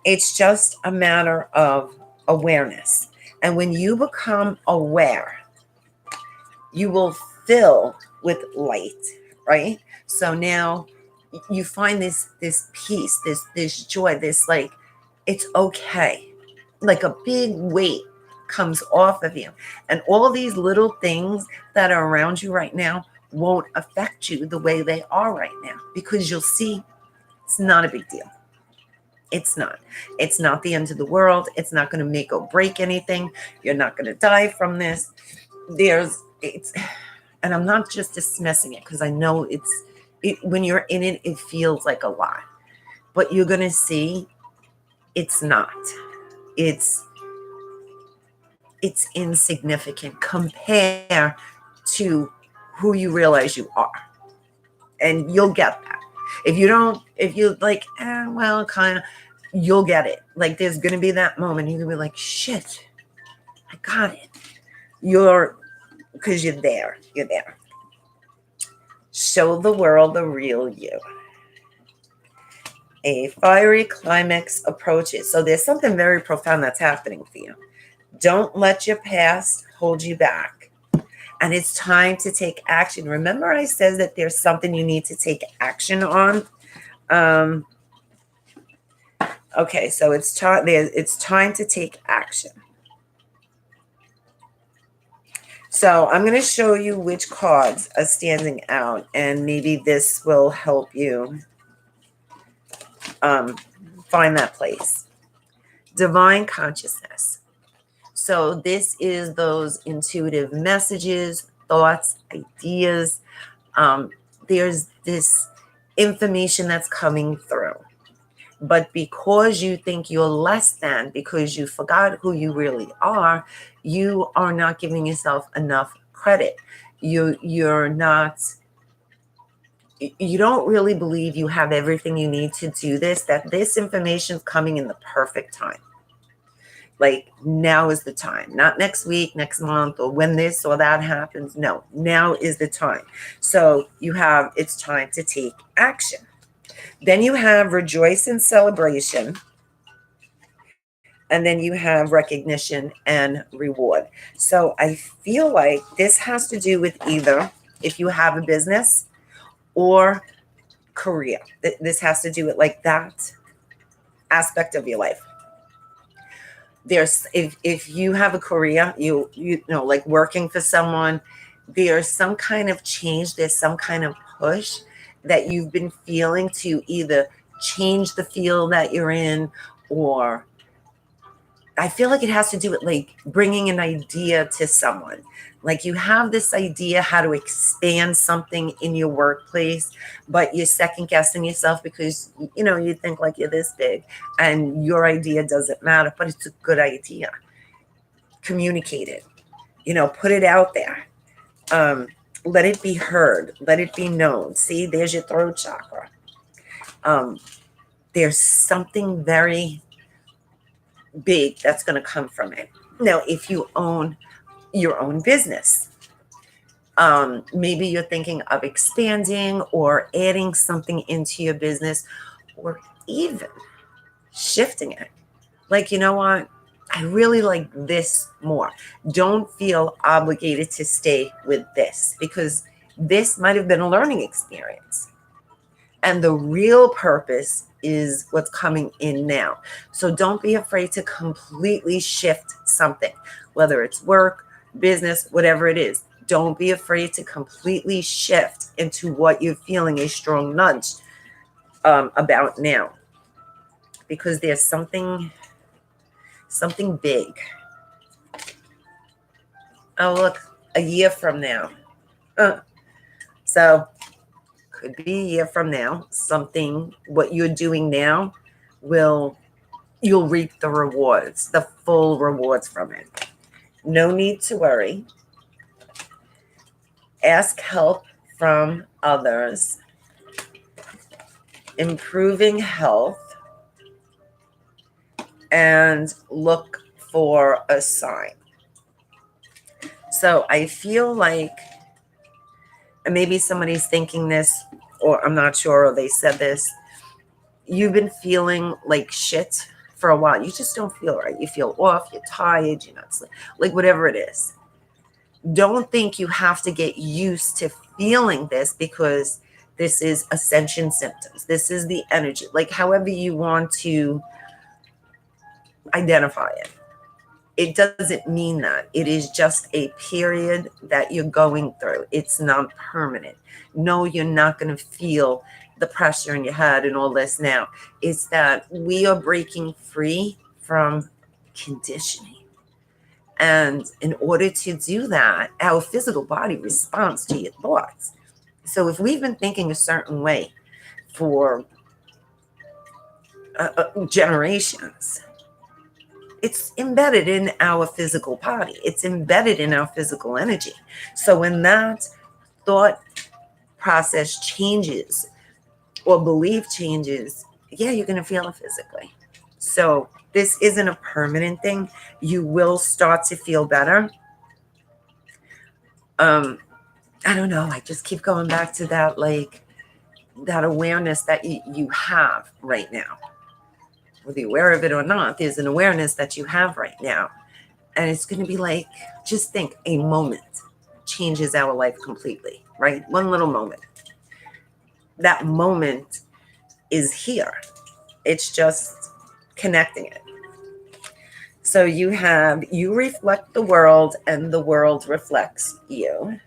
It's just a matter of awareness. And when you become aware, you will fill with light, right? So now you find this peace, this joy, this, like, it's okay. Like a big weight comes off of you. And all these little things that are around you right now won't affect you the way they are right now, because you'll see it's not a big deal. It's not. It's not the end of the world. It's not going to make or break anything. You're not going to die from this. And I'm not just dismissing it, because I know when you're in it, it feels like a lot. But you're going to see it's not. It's insignificant compared to who you realize you are. And you'll get that. If you like, well, kind of, you'll get it. Like, there's going to be that moment. You're going to be like, shit, I got it. Because you're there. You're there. Show the world the real you. A fiery climax approaches. So there's something very profound that's happening for you. Don't let your past hold you back. And it's time to take action. Remember I said that there's something you need to take action on? Okay, so it's time to take action. So I'm going to show you which cards are standing out, and maybe this will help you find that place. Divine consciousness. So this is those intuitive messages, thoughts, ideas. There's this information that's coming through. But because you think you're less than, because you forgot who you really are, you are not giving yourself enough credit. You don't really believe you have everything you need to do this, that this information is coming in the perfect time. Like now is the time, not next week, next month, or when this or that happens. No, now is the time. So it's time to take action. Then you have rejoice and celebration. And then you have recognition and reward. So I feel like this has to do with either if you have a business or career. This has to do with like that aspect of your life. There's if you have a career, you know, like working for someone, there's some kind of change, there's some kind of push that you've been feeling to either change the field that you're in, or I feel like it has to do with like bringing an idea to someone. Like you have this idea how to expand something in your workplace, but you're second guessing yourself because, you know, you think like you're this big and your idea doesn't matter, but it's a good idea. Communicate it, you know, put it out there. Let it be heard. Let it be known. See, there's your throat chakra. There's something very big that's going to come from it. Now, if you own your own business, maybe you're thinking of expanding or adding something into your business, or even shifting it. Like, you know what? I really like this more. Don't feel obligated to stay with this because this might have been a learning experience. And the real purpose is what's coming in now. So don't be afraid to completely shift something, whether it's work, business, whatever it is. Don't be afraid to completely shift into what you're feeling a strong nudge about now, because there's something big. Oh, look, a year from now. So could be a year from now, what you're doing now you'll reap the rewards, the full rewards from it. No need to worry. Ask help from others. Improving health. And look for a sign. So I feel like, and maybe somebody's thinking this, or I'm not sure, or they said this, you've been feeling like shit for a while. You just don't feel right. You feel off, you're tired, you're not sleeping, like whatever it is. Don't think you have to get used to feeling this, because this is ascension symptoms. This is the energy, like however you want to identify it. It doesn't mean that. It is just a period that you're going through. It's not permanent. No, you're not going to feel the pressure in your head and all this now. It's that we are breaking free from conditioning. And in order to do that, our physical body responds to your thoughts. So if we've been thinking a certain way for generations, it's embedded in our physical body. It's embedded in our physical energy. So when that thought process changes or belief changes, yeah, you're going to feel it physically. So this isn't a permanent thing. You will start to feel better. I don't know. I just keep going back to that. Like, that awareness that you have right now. Whether you're aware of it or not, there's an awareness that you have right now. And it's going to be like, just think, a moment changes our life completely, right? One little moment. That moment is here. It's just connecting it. So you reflect the world and the world reflects you.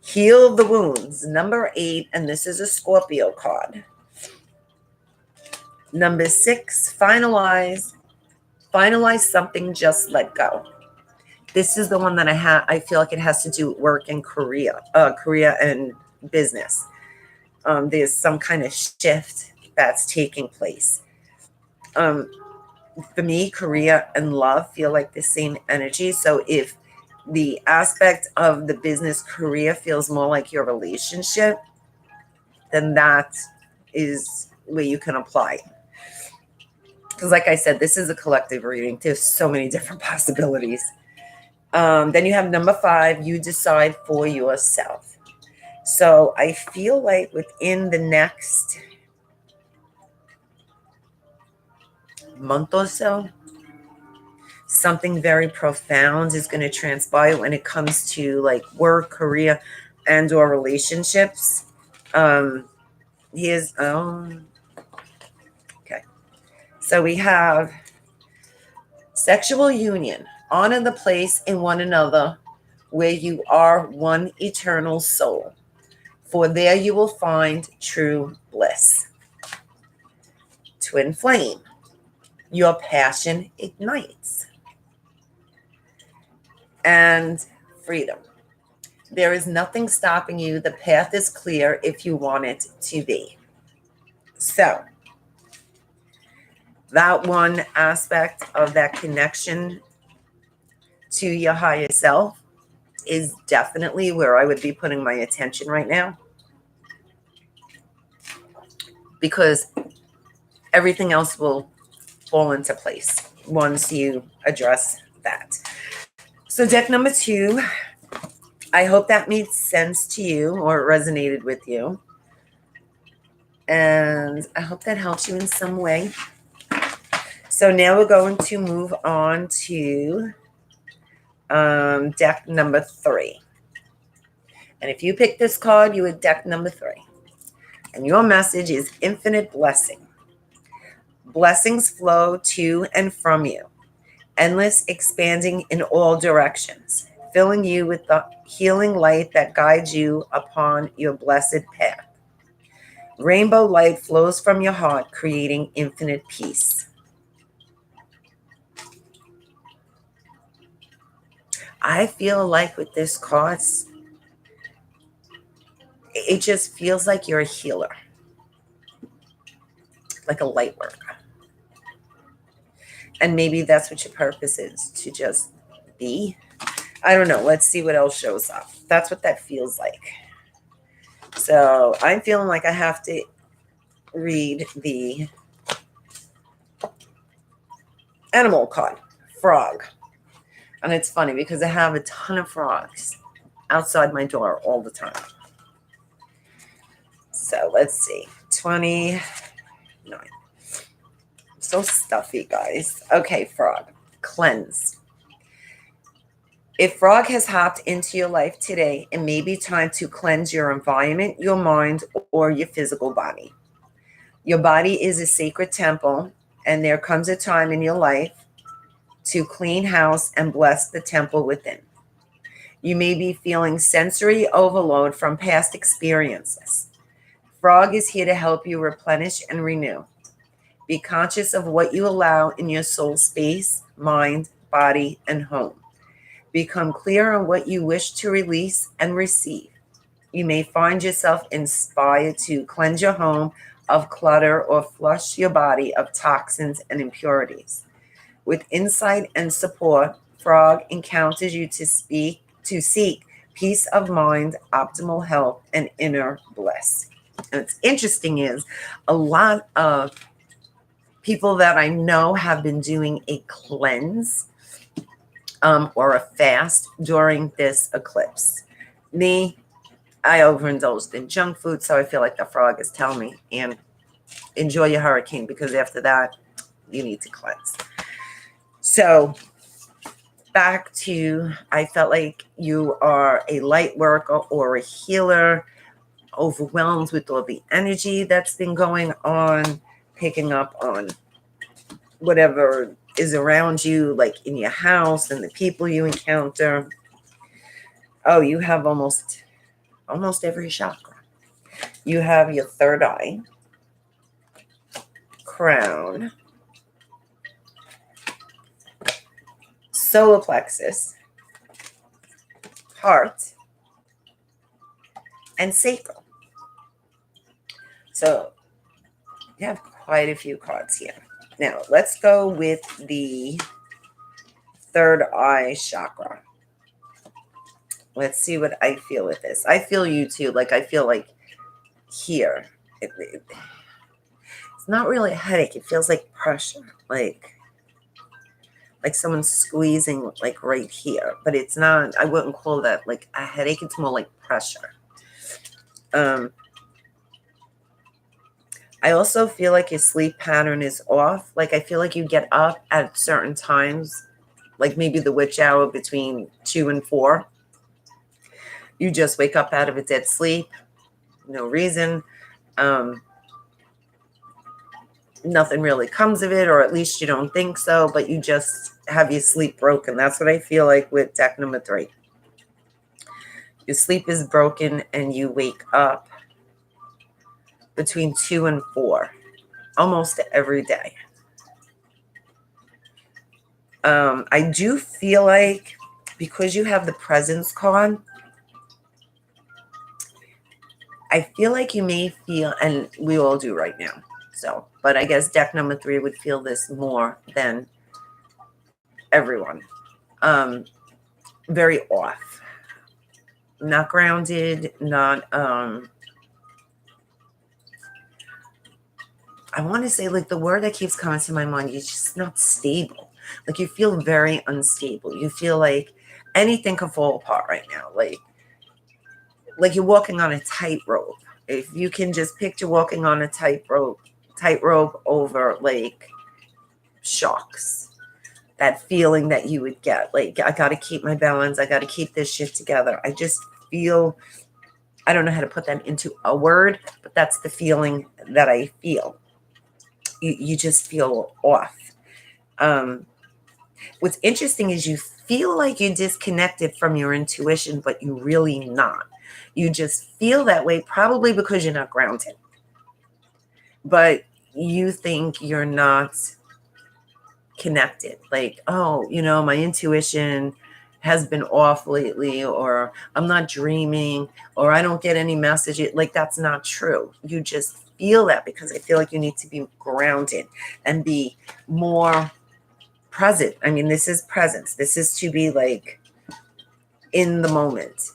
Heal the wounds, number 8, and this is a Scorpio card. Number 6, finalize something, just let go. This is the one that I feel like it has to do with work and career and business. There's some kind of shift that's taking place. For me, career and love feel like the same energy. So if the aspect of the business career feels more like your relationship, then that is where you can apply. Because like I said, this is a collective reading. There's so many different possibilities. Then you have number 5, you decide for yourself. So I feel like within the next month or so, something very profound is going to transpire when it comes to like work, career, and or relationships. Okay. So we have sexual union. Honor the place in one another where you are one eternal soul. For there you will find true bliss. Twin flame. Your passion ignites. And freedom. There is nothing stopping you. The path is clear if you want it to be. So, that one aspect of that connection to your higher self is definitely where I would be putting my attention right now. Because everything else will fall into place once you address that. So deck number 2, I hope that made sense to you or resonated with you. And I hope that helps you in some way. So now we're going to move on to deck number 3. And if you pick this card, you would deck number 3. And your message is infinite blessing. Blessings flow to and from you. Endless expanding in all directions, filling you with the healing light that guides you upon your blessed path. Rainbow light flows from your heart, creating infinite peace. I feel like with this card, it just feels like you're a healer, like a light worker. And maybe that's what your purpose is, to just be. I don't know. Let's see what else shows up. That's what that feels like. So I'm feeling like I have to read the animal card, frog. And it's funny because I have a ton of frogs outside my door all the time. So let's see. 29. So stuffy, guys. Okay, frog. Cleanse. If frog has hopped into your life today, it may be time to cleanse your environment, your mind, or your physical body. Your body is a sacred temple, and there comes a time in your life to clean house and bless the temple within. You may be feeling sensory overload from past experiences. Frog is here to help you replenish and renew. Be conscious of what you allow in your soul space, mind, body, and home. Become clear on what you wish to release and receive. You may find yourself inspired to cleanse your home of clutter or flush your body of toxins and impurities. With insight and support, Frog encounters you to seek peace of mind, optimal health, and inner bliss. And what's interesting is a lot of people that I know have been doing a cleanse or a fast during this eclipse. Me, I overindulged in junk food, so I feel like the frog is telling me, and enjoy your hurricane, because after that, you need to cleanse. So back to, I felt like you are a light worker or a healer, overwhelmed with all the energy that's been going on, picking up on whatever is around you, like in your house and the people you encounter. Oh, you have almost every chakra. You have your third eye, crown, solar plexus, heart, and sacral. So you have quite a few cards here. Now let's go with the third eye chakra. Let's see what I feel with this. I feel you too. Like, I feel like here. It's not really a headache. It feels like pressure. Like someone's squeezing like right here. But it's not, I wouldn't call that like a headache. It's more like pressure. I also feel like your sleep pattern is off. Like, I feel like you get up at certain times, like maybe the witch hour between 2 and 4. You just wake up out of a dead sleep. No reason. Nothing really comes of it, or at least you don't think so, but you just have your sleep broken. That's what I feel like with deck number 3. Your sleep is broken and you wake up between 2 and 4 almost every day. I do feel like, because you have the presence card, I feel like you may feel, and we all do right now, so, but I guess deck number 3 would feel this more than everyone. Very off, not grounded, not, I want to say, like, the word that keeps coming to my mind is just not stable. Like, you feel very unstable. You feel like anything can fall apart right now. Like you're walking on a tightrope. If you can just picture walking on a tightrope over like shocks, that feeling that you would get, like, I got to keep my balance. I got to keep this shit together. I just feel, I don't know how to put that into a word, but that's the feeling that I feel. You just feel off. What's interesting is you feel like you're disconnected from your intuition, but you're really not. You just feel that way, probably because you're not grounded. But you think you're not connected. Like, oh, my intuition has been off lately, or I'm not dreaming, or I don't get any messages. Like, that's not true. You just feel that, because I feel like you need to be grounded and be more present. I mean, this is presence. This is to be like in the moment.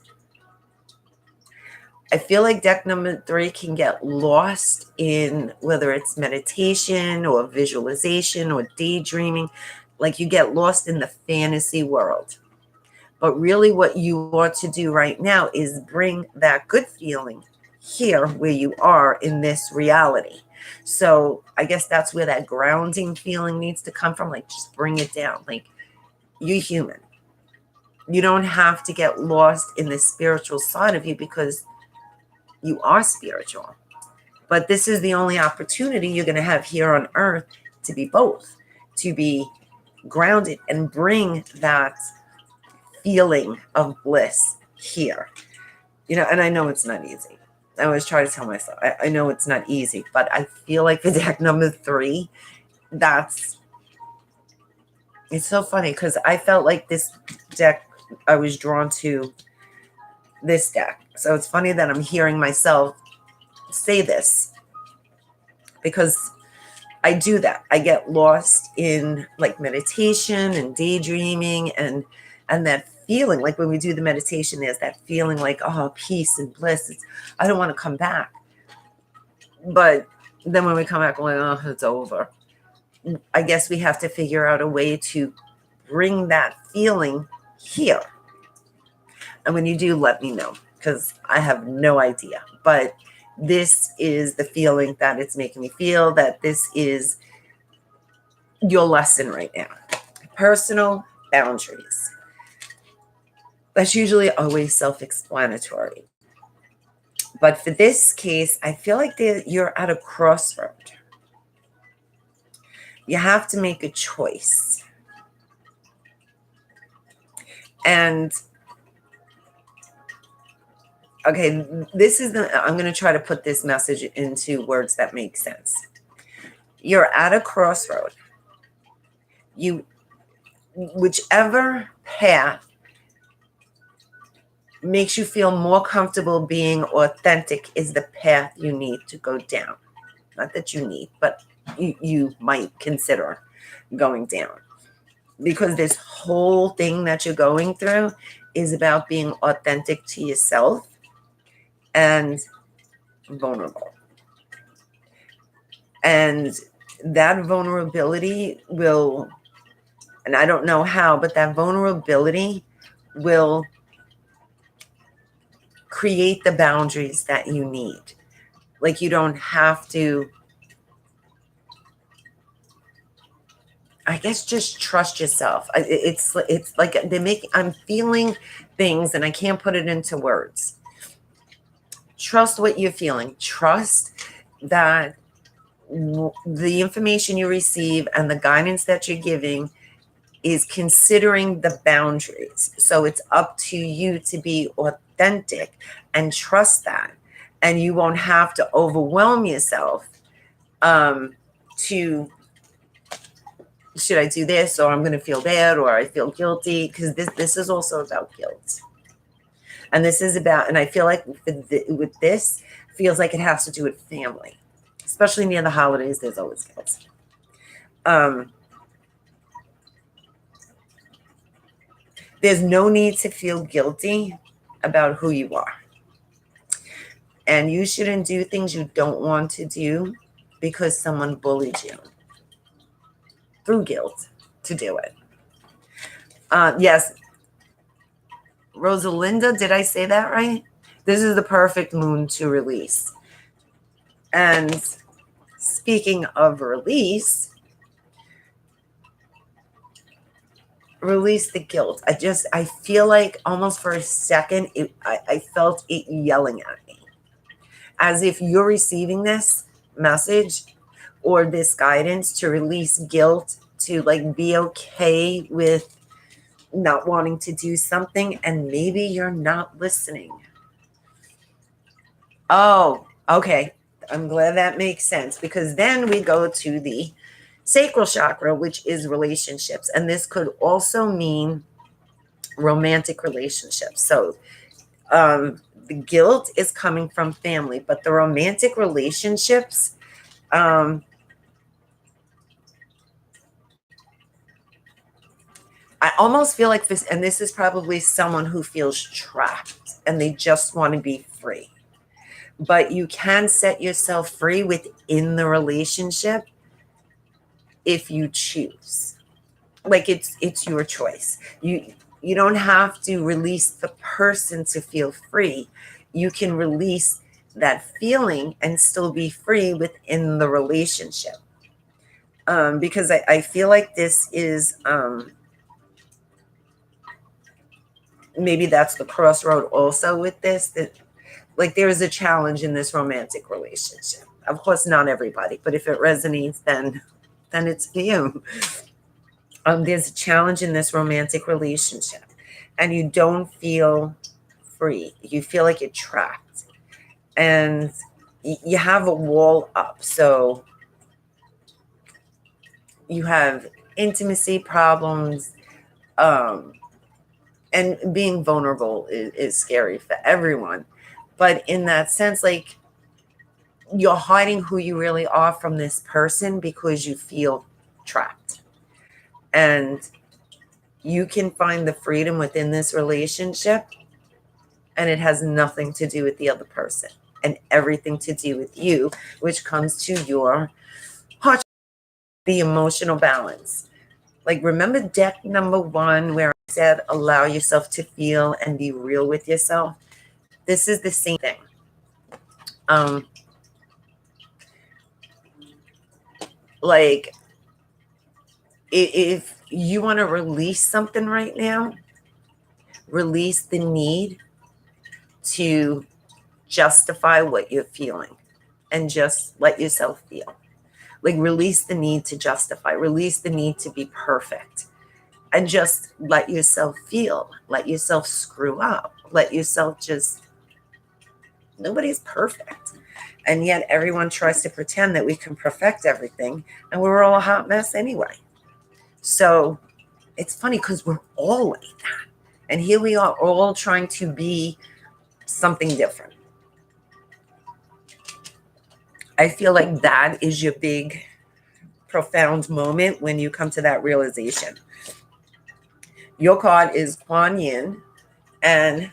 I feel like deck number 3 can get lost in whether it's meditation or visualization or daydreaming. Like, you get lost in the fantasy world. But really what you want to do right now is bring that good feeling here where you are in this reality. So I guess that's where that grounding feeling needs to come from. Like, just bring it down. Like, you're human. You don't have to get lost in the spiritual side of you, because you are spiritual. But this is the only opportunity you're going to have here on earth to be both, to be grounded and bring that feeling of bliss here. And I know it's not easy. I always try to tell myself, I know it's not easy, but I feel like the deck number 3, it's so funny, because I felt like this deck, I was drawn to this deck. So it's funny that I'm hearing myself say this, because I do that. I get lost in like meditation and daydreaming and that feeling. Like, when we do the meditation, there's that feeling like, oh, peace and bliss. I don't want to come back. But then when we come back, we're like, oh, it's over. I guess we have to figure out a way to bring that feeling here. And when you do, let me know. because I have no idea. But this is the feeling that it's making me feel, that this is your lesson right now. Personal boundaries. That's usually always self-explanatory. But for this case, I feel like you're at a crossroad. You have to make a choice. And okay, I'm going to try to put this message into words that make sense. You're at a crossroad. Whichever path makes you feel more comfortable being authentic is the path you need to go down. Not that you need, but you might consider going down. Because this whole thing that you're going through is about being authentic to yourself and vulnerable. And that vulnerability will, and I don't know how, but that vulnerability will create the boundaries that you need. Like, you don't have to, I guess, just trust yourself. It's like I'm feeling things and I can't put it into words. Trust what you're feeling. Trust that the information you receive and the guidance that you're giving is considering the boundaries. So it's up to you to be authentic and trust that. And you won't have to overwhelm yourself to, should I do this, or I'm going to feel bad, or I feel guilty, because this is also about guilt. And this is about, and I feel like with this, feels like it has to do with family, especially near the holidays. There's always guilt. There's no need to feel guilty about who you are. And you shouldn't do things you don't want to do because someone bullied you through guilt to do it. Yes. Rosalinda, did I say that right? This is the perfect moon to release. And speaking of release the guilt. I feel like almost for a second, I felt it yelling at me. As if you're receiving this message or this guidance to release guilt, to like be okay with not wanting to do something, and maybe you're not listening. Oh, okay. I'm glad that makes sense, because then we go to the sacral chakra, which is relationships. And this could also mean romantic relationships. So the guilt is coming from family, but the romantic relationships, I almost feel like this, and this is probably someone who feels trapped and they just want to be free. But you can set yourself free within the relationship if you choose. Like, it's your choice. You don't have to release the person to feel free. You can release that feeling and still be free within the relationship. Because I feel like this is, maybe that's the crossroad also with this, that like there is a challenge in this romantic relationship. Of course, not everybody, but if it resonates, then it's for you. There's a challenge in this romantic relationship, and you don't feel free. You feel like you're trapped, and you have a wall up. So you have intimacy problems, and being vulnerable is scary for everyone. But in that sense, like, you're hiding who you really are from this person because you feel trapped. And you can find the freedom within this relationship, and it has nothing to do with the other person and everything to do with you, which comes to your heart, the emotional balance. Like, remember deck number 1 where I said allow yourself to feel and be real with yourself? This is the same thing. Like, if you want to release something right now, release the need to justify what you're feeling and just let yourself feel. Like, release the need to justify, release the need to be perfect, and just let yourself feel, let yourself screw up, let yourself just, nobody's perfect. And yet everyone tries to pretend that we can perfect everything, and we're all a hot mess anyway. So it's funny because we're all like that. And here we are all trying to be something different. I feel like that is your big, profound moment when you come to that realization. Your card is Kuan Yin and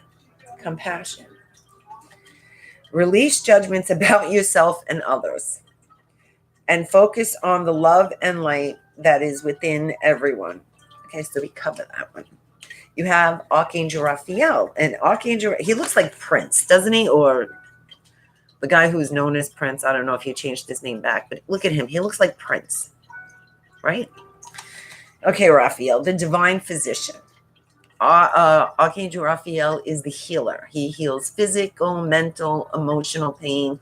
compassion. Release judgments about yourself and others and focus on the love and light that is within everyone. Okay, so we cover that one. You have Archangel Raphael, and Archangel, he looks like Prince, doesn't he? Or the guy who's known as Prince. I don't know if he changed his name back, but look at him. He looks like Prince, right? Okay, Raphael, the divine physician. Archangel Raphael is the healer. He heals physical, mental, emotional pain.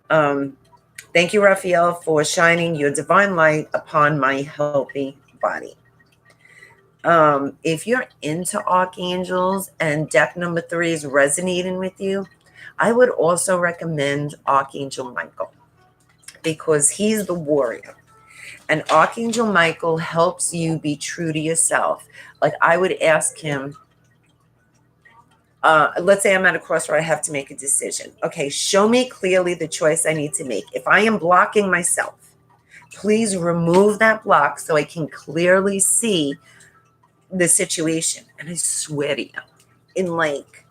Thank you, Raphael, for shining your divine light upon my healthy body. If you're into archangels and deck number 3 is resonating with you, I would also recommend Archangel Michael, because he's the warrior. And Archangel Michael helps you be true to yourself. Like, I would ask him, let's say I'm at a crossroad, I have to make a decision. Okay, show me clearly the choice I need to make. If I am blocking myself, please remove that block so I can clearly see the situation. And I swear to you, in like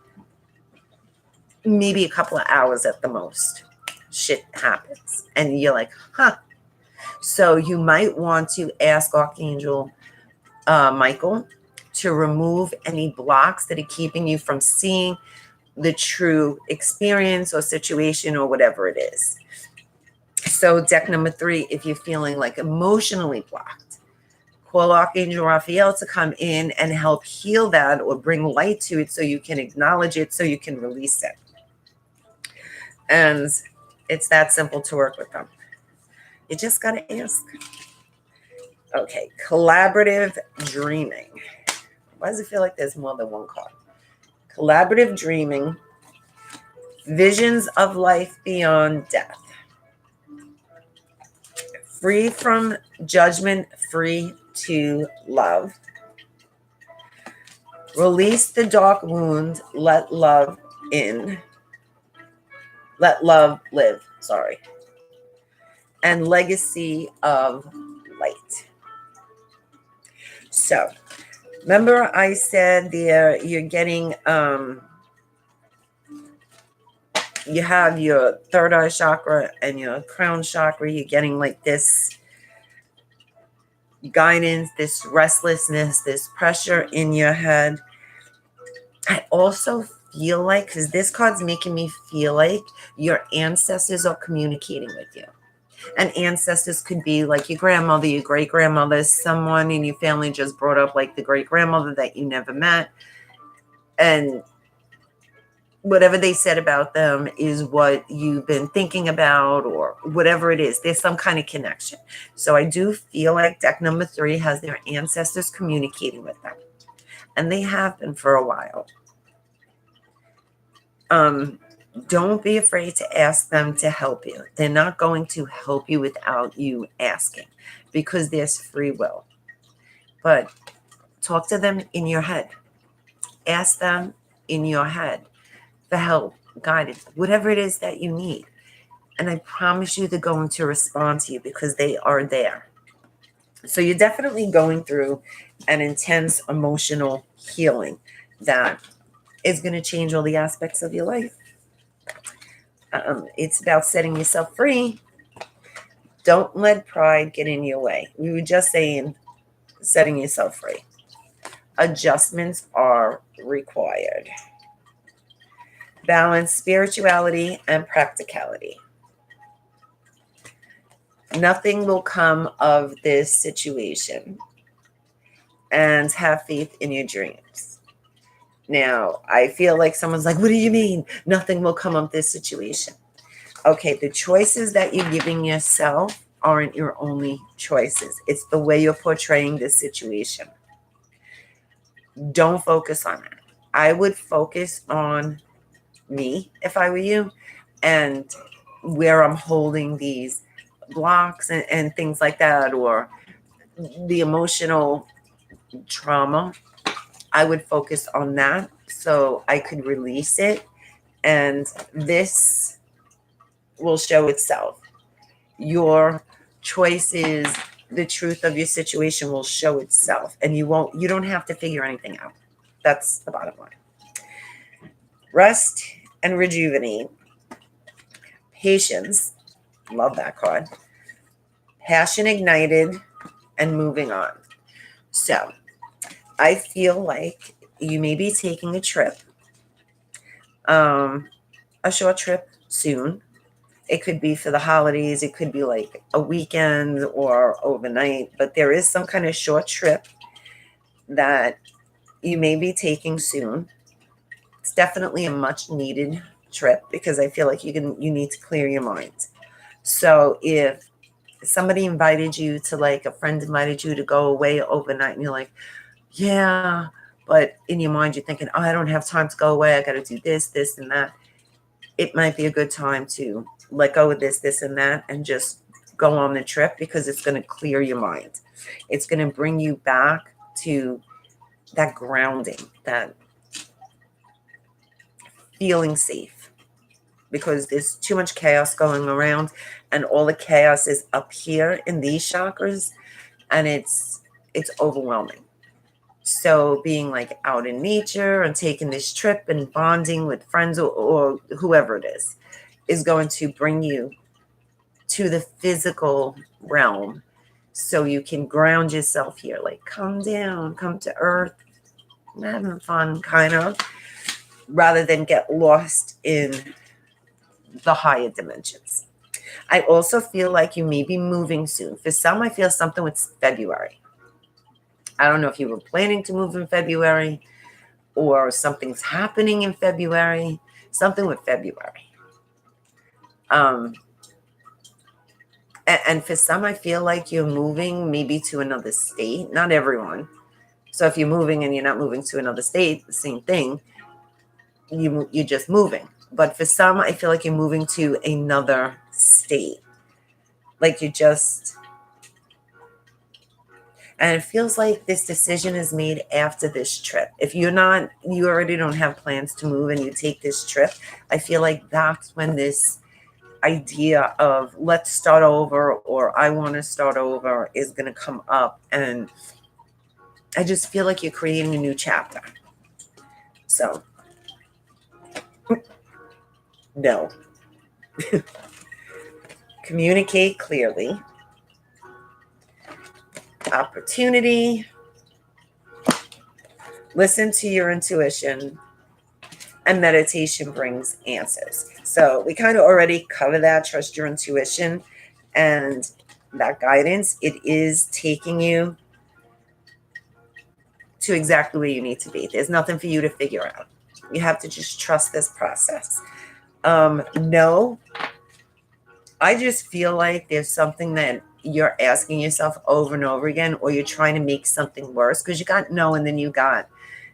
maybe a couple of hours at the most, shit happens. And you're like, huh. So you might want to ask Archangel Michael to remove any blocks that are keeping you from seeing the true experience or situation or whatever it is. So deck number 3, if you're feeling like emotionally blocked, call Archangel Raphael to come in and help heal that or bring light to it so you can acknowledge it, so you can release it. And it's that simple to work with them. You just got to ask. Okay, collaborative dreaming. Why does it feel like there's more than one card? Collaborative dreaming, visions of life beyond death. Free from judgment, free to love. Release the dark wound, let love in. Let love live, sorry. And legacy of light. So, remember I said there you're getting, you have your third eye chakra and your crown chakra. You're getting like this guidance, this restlessness, this pressure in your head. I also feel like, because this card's making me feel like your ancestors are communicating with you. And ancestors could be like your grandmother, your great-grandmother, someone in your family just brought up like the great-grandmother that you never met. And whatever they said about them is what you've been thinking about, or whatever it is. There's some kind of connection. So I do feel like deck number 3 has their ancestors communicating with them. And they have been for a while. Don't be afraid to ask them to help you. They're not going to help you without you asking, because there's free will. But talk to them in your head. Ask them in your head for help, guidance, whatever it is that you need. And I promise you they're going to respond to you, because they are there. So you're definitely going through an intense emotional healing that is going to change all the aspects of your life. It's about setting yourself free. Don't let pride get in your way. We were just saying setting yourself free. Adjustments are required. Balance spirituality and practicality. Nothing will come of this situation. And have faith in your dreams. Now, I feel like someone's like, what do you mean? Nothing will come of this situation. Okay, the choices that you're giving yourself aren't your only choices. It's the way you're portraying this situation. Don't focus on that. I would focus on me if I were you, and where I'm holding these blocks and things like that, or the emotional trauma. I would focus on that so I could release it, and this will show itself. Your choices, the truth of your situation will show itself, and you don't have to figure anything out. That's the bottom line. Rest and rejuvenate. Patience, love that card. Passion ignited and moving on. So I feel like you may be taking a trip, a short trip soon. It could be for the holidays. It could be like a weekend or overnight, but there is some kind of short trip that you may be taking soon. It's definitely a much needed trip because I feel like you need to clear your mind. So if somebody invited you to, like, a friend invited you to go away overnight and you're like, yeah, but in your mind you're thinking, oh, I don't have time to go away. I got to do this, this, and that. It might be a good time to let go of this, this, and that, and just go on the trip because it's going to clear your mind. It's going to bring you back to that grounding, that feeling safe, because there's too much chaos going around, and all the chaos is up here in these chakras, and it's overwhelming. So being like out in nature and taking this trip and bonding with friends or whoever it is going to bring you to the physical realm so you can ground yourself here, like come down, come to earth, having fun, kind of, rather than get lost in the higher dimensions. I also feel like you may be moving soon. For some, I feel something with February. I don't know if you were planning to move in February or something's happening in February, something with February. And for some, I feel like you're moving maybe to another state. Not everyone. So if you're moving and you're not moving to another state, the same thing. You're just moving. But for some, I feel like you're moving to another state. Like you just... And it feels like this decision is made after this trip. If you already don't have plans to move and you take this trip, I feel like that's when this idea of let's start over or I want to start over is going to come up. And I just feel like you're creating a new chapter. So, no. Communicate clearly. Opportunity. Listen to your intuition. And meditation brings answers. So we kind of already covered that. Trust your intuition and that guidance. It is taking you to exactly where you need to be. There's nothing for you to figure out. You have to just trust this process. No, I just feel like there's something that you're asking yourself over and over again, or you're trying to make something worse because you got no and then you got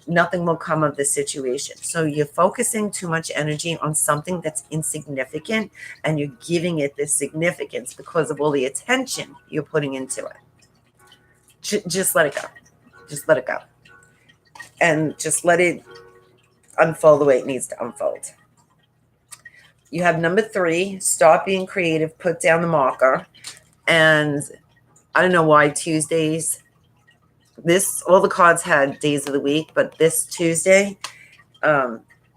nothing will come of the situation. So you're focusing too much energy on something that's insignificant and you're giving it this significance because of all the attention you're putting into it. Just let it go. Just let it go. And just let it unfold the way it needs to unfold. You have number 3, stop being creative, put down the marker. And I don't know why Tuesdays, all the cards had days of the week, but this Tuesday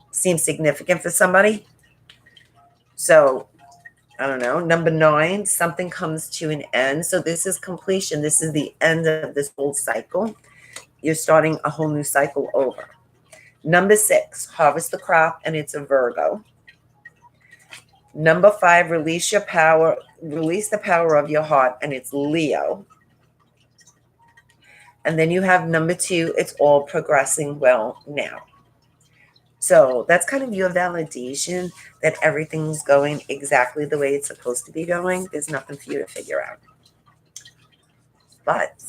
seems significant for somebody. So I don't know. Number 9, something comes to an end. So this is completion. This is the end of this whole cycle. You're starting a whole new cycle over. Number 6, harvest the crop, and it's a Virgo. Number 5, release your power, release the power of your heart, and it's Leo. And then you have number 2, it's all progressing well now. So that's kind of your validation that everything's going exactly the way it's supposed to be going. There's nothing for you to figure out. But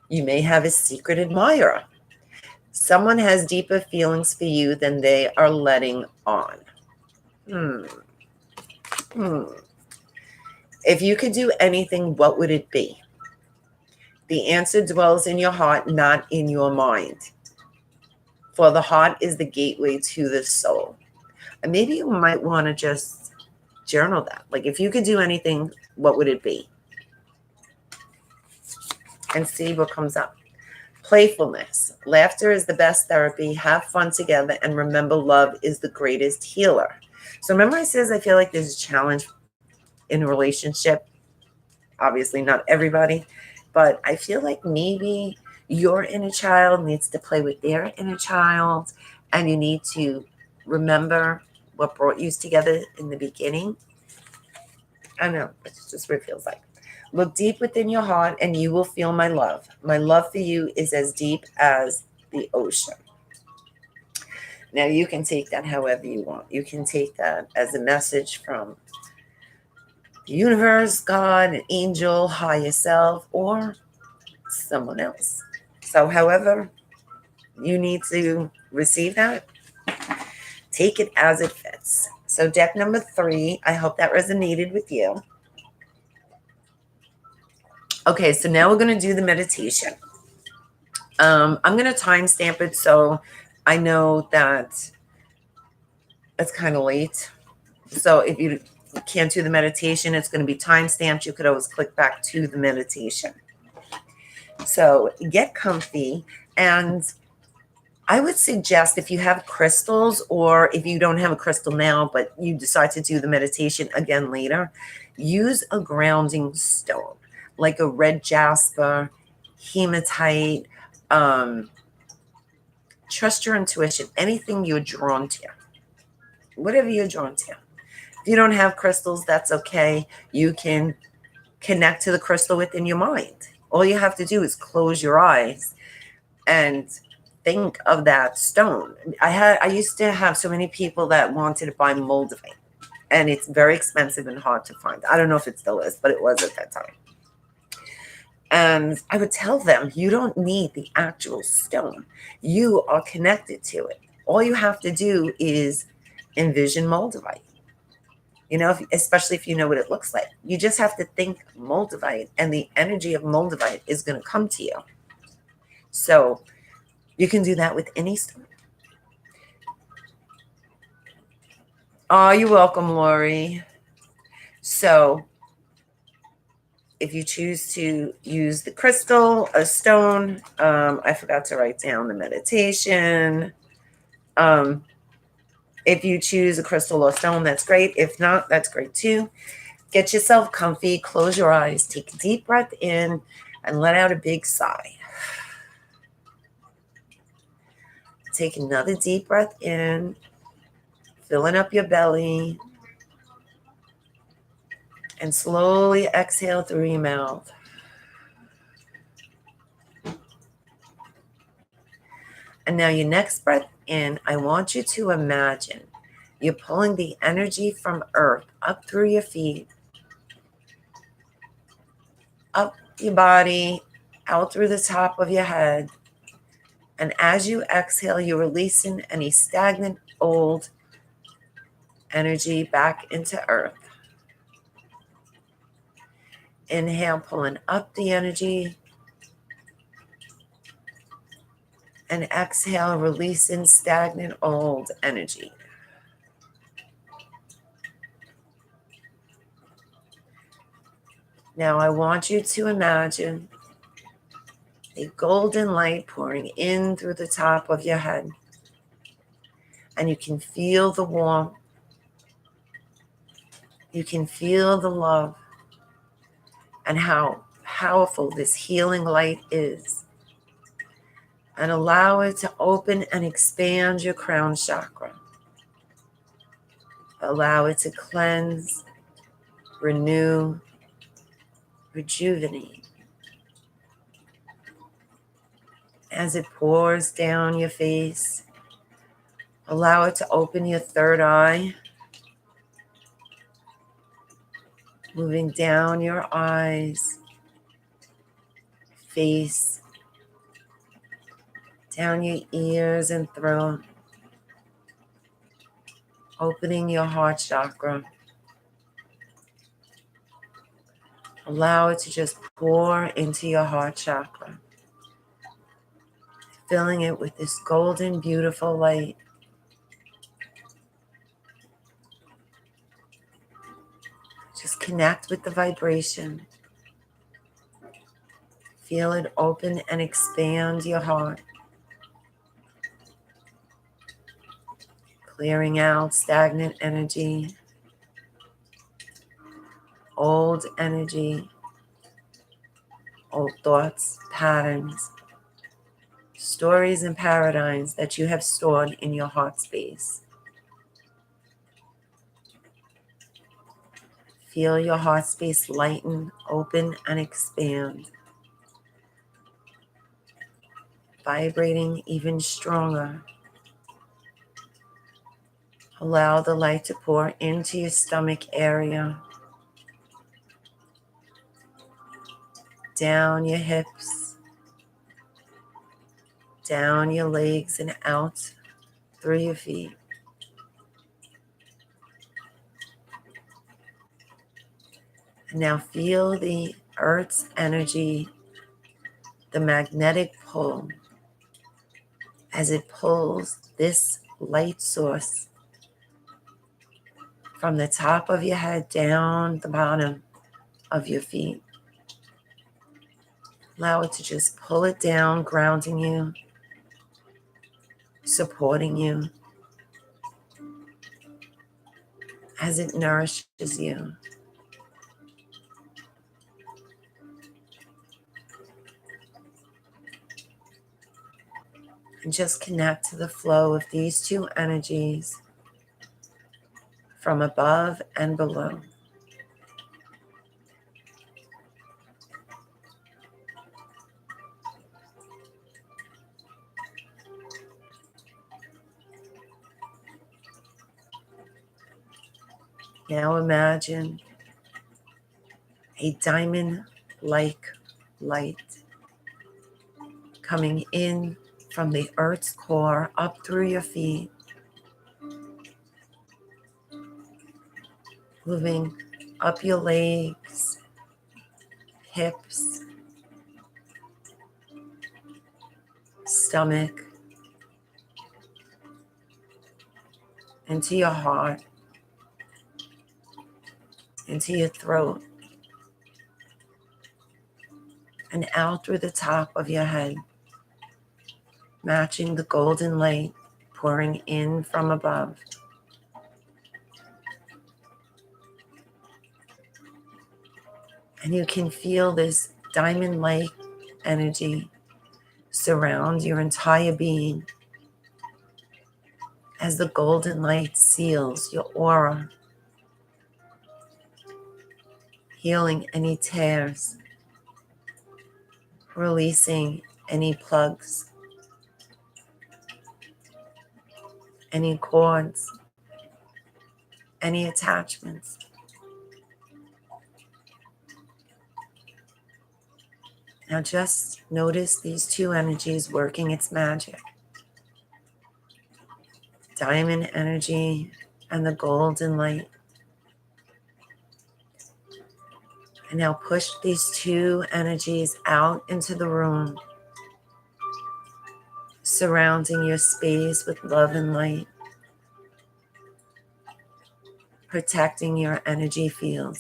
you may have a secret admirer. Someone has deeper feelings for you than they are letting on. If you could do anything, what would it be? The answer dwells in your heart, not in your mind. For the heart is the gateway to the soul. And maybe you might want to just journal that. Like, if you could do anything, what would it be? And see what comes up. Playfulness. Laughter is the best therapy. Have fun together. And remember, love is the greatest healer. So remember I says I feel like there's a challenge in a relationship. Obviously not everybody. But I feel like maybe your inner child needs to play with their inner child. And you need to remember what brought you together in the beginning. I don't know. It's just what it feels like. Look deep within your heart and you will feel my love. My love for you is as deep as the ocean. Now, you can take that however you want. You can take that as a message from the universe, God, an angel, higher self, or someone else. So however you need to receive that, take it as it fits. So deck number 3, I hope that resonated with you. Okay, so now we're going to do the meditation. I'm going to timestamp it so I know that it's kind of late. So if you can't do the meditation, it's going to be timestamped. You could always click back to the meditation. So get comfy. And I would suggest if you have crystals, or if you don't have a crystal now, but you decide to do the meditation again later, use a grounding stone, like a red jasper, hematite. Trust your intuition, anything you're drawn to, whatever you're drawn to. If you don't have crystals, that's okay. You can connect to the crystal within your mind. All you have to do is close your eyes and think of that stone. I used to have so many people that wanted to buy moldavite, and it's very expensive and hard to find. I don't know if it still is, but it was at that time. And I would tell them, you don't need the actual stone. You are connected to it. All you have to do is envision moldavite. You know, especially if you know what it looks like. You just have to think moldavite, and the energy of moldavite is going to come to you. So you can do that with any stone. Oh, you're welcome, Lori. So if you choose to use the crystal, a stone, I forgot to write down the meditation. If you choose a crystal or stone, that's great. If not, that's great too. Get yourself comfy, close your eyes, take a deep breath in, and let out a big sigh. Take another deep breath in, filling up your belly, and slowly exhale through your mouth. And now your next breath in, I want you to imagine you're pulling the energy from earth up through your feet, up your body, out through the top of your head. And as you exhale, you're releasing any stagnant old energy back into earth. Inhale, pulling up the energy. And exhale, releasing stagnant old energy. Now I want you to imagine a golden light pouring in through the top of your head. And you can feel the warmth. You can feel the love and how powerful this healing light is. and allow it to open and expand your crown chakra. Allow it to cleanse, renew, rejuvenate. As it pours down your face, allow it to open your third eye, moving down your eyes, face, down your ears and throat, opening your heart chakra. Allow it to just pour into your heart chakra, filling it with this golden, beautiful light. Just connect with the vibration. Feel it open and expand your heart, clearing out stagnant energy, old energy, old thoughts, patterns, stories and paradigms that you have stored in your heart space. Feel your heart space lighten, open, and expand, vibrating even stronger. Allow the light to pour into your stomach area, down your hips, down your legs and out through your feet. And now feel the Earth's energy, the magnetic pull, as it pulls this light source from the top of your head down the bottom of your feet. Allow it to just pull it down, grounding you, supporting you as it nourishes you. And just connect to the flow of these two energies from above and below. Now imagine a diamond-like light coming in from the Earth's core up through your feet, moving up your legs, hips, stomach, into your heart, into your throat, and out through the top of your head, matching the golden light pouring in from above. And you can feel this diamond-like energy surround your entire being as the golden light seals your aura, healing any tears, releasing any plugs, any cords, any attachments. Now just notice these two energies working its magic. Diamond energy and the golden light. And now push these two energies out into the room, surrounding your space with love and light, protecting your energy field.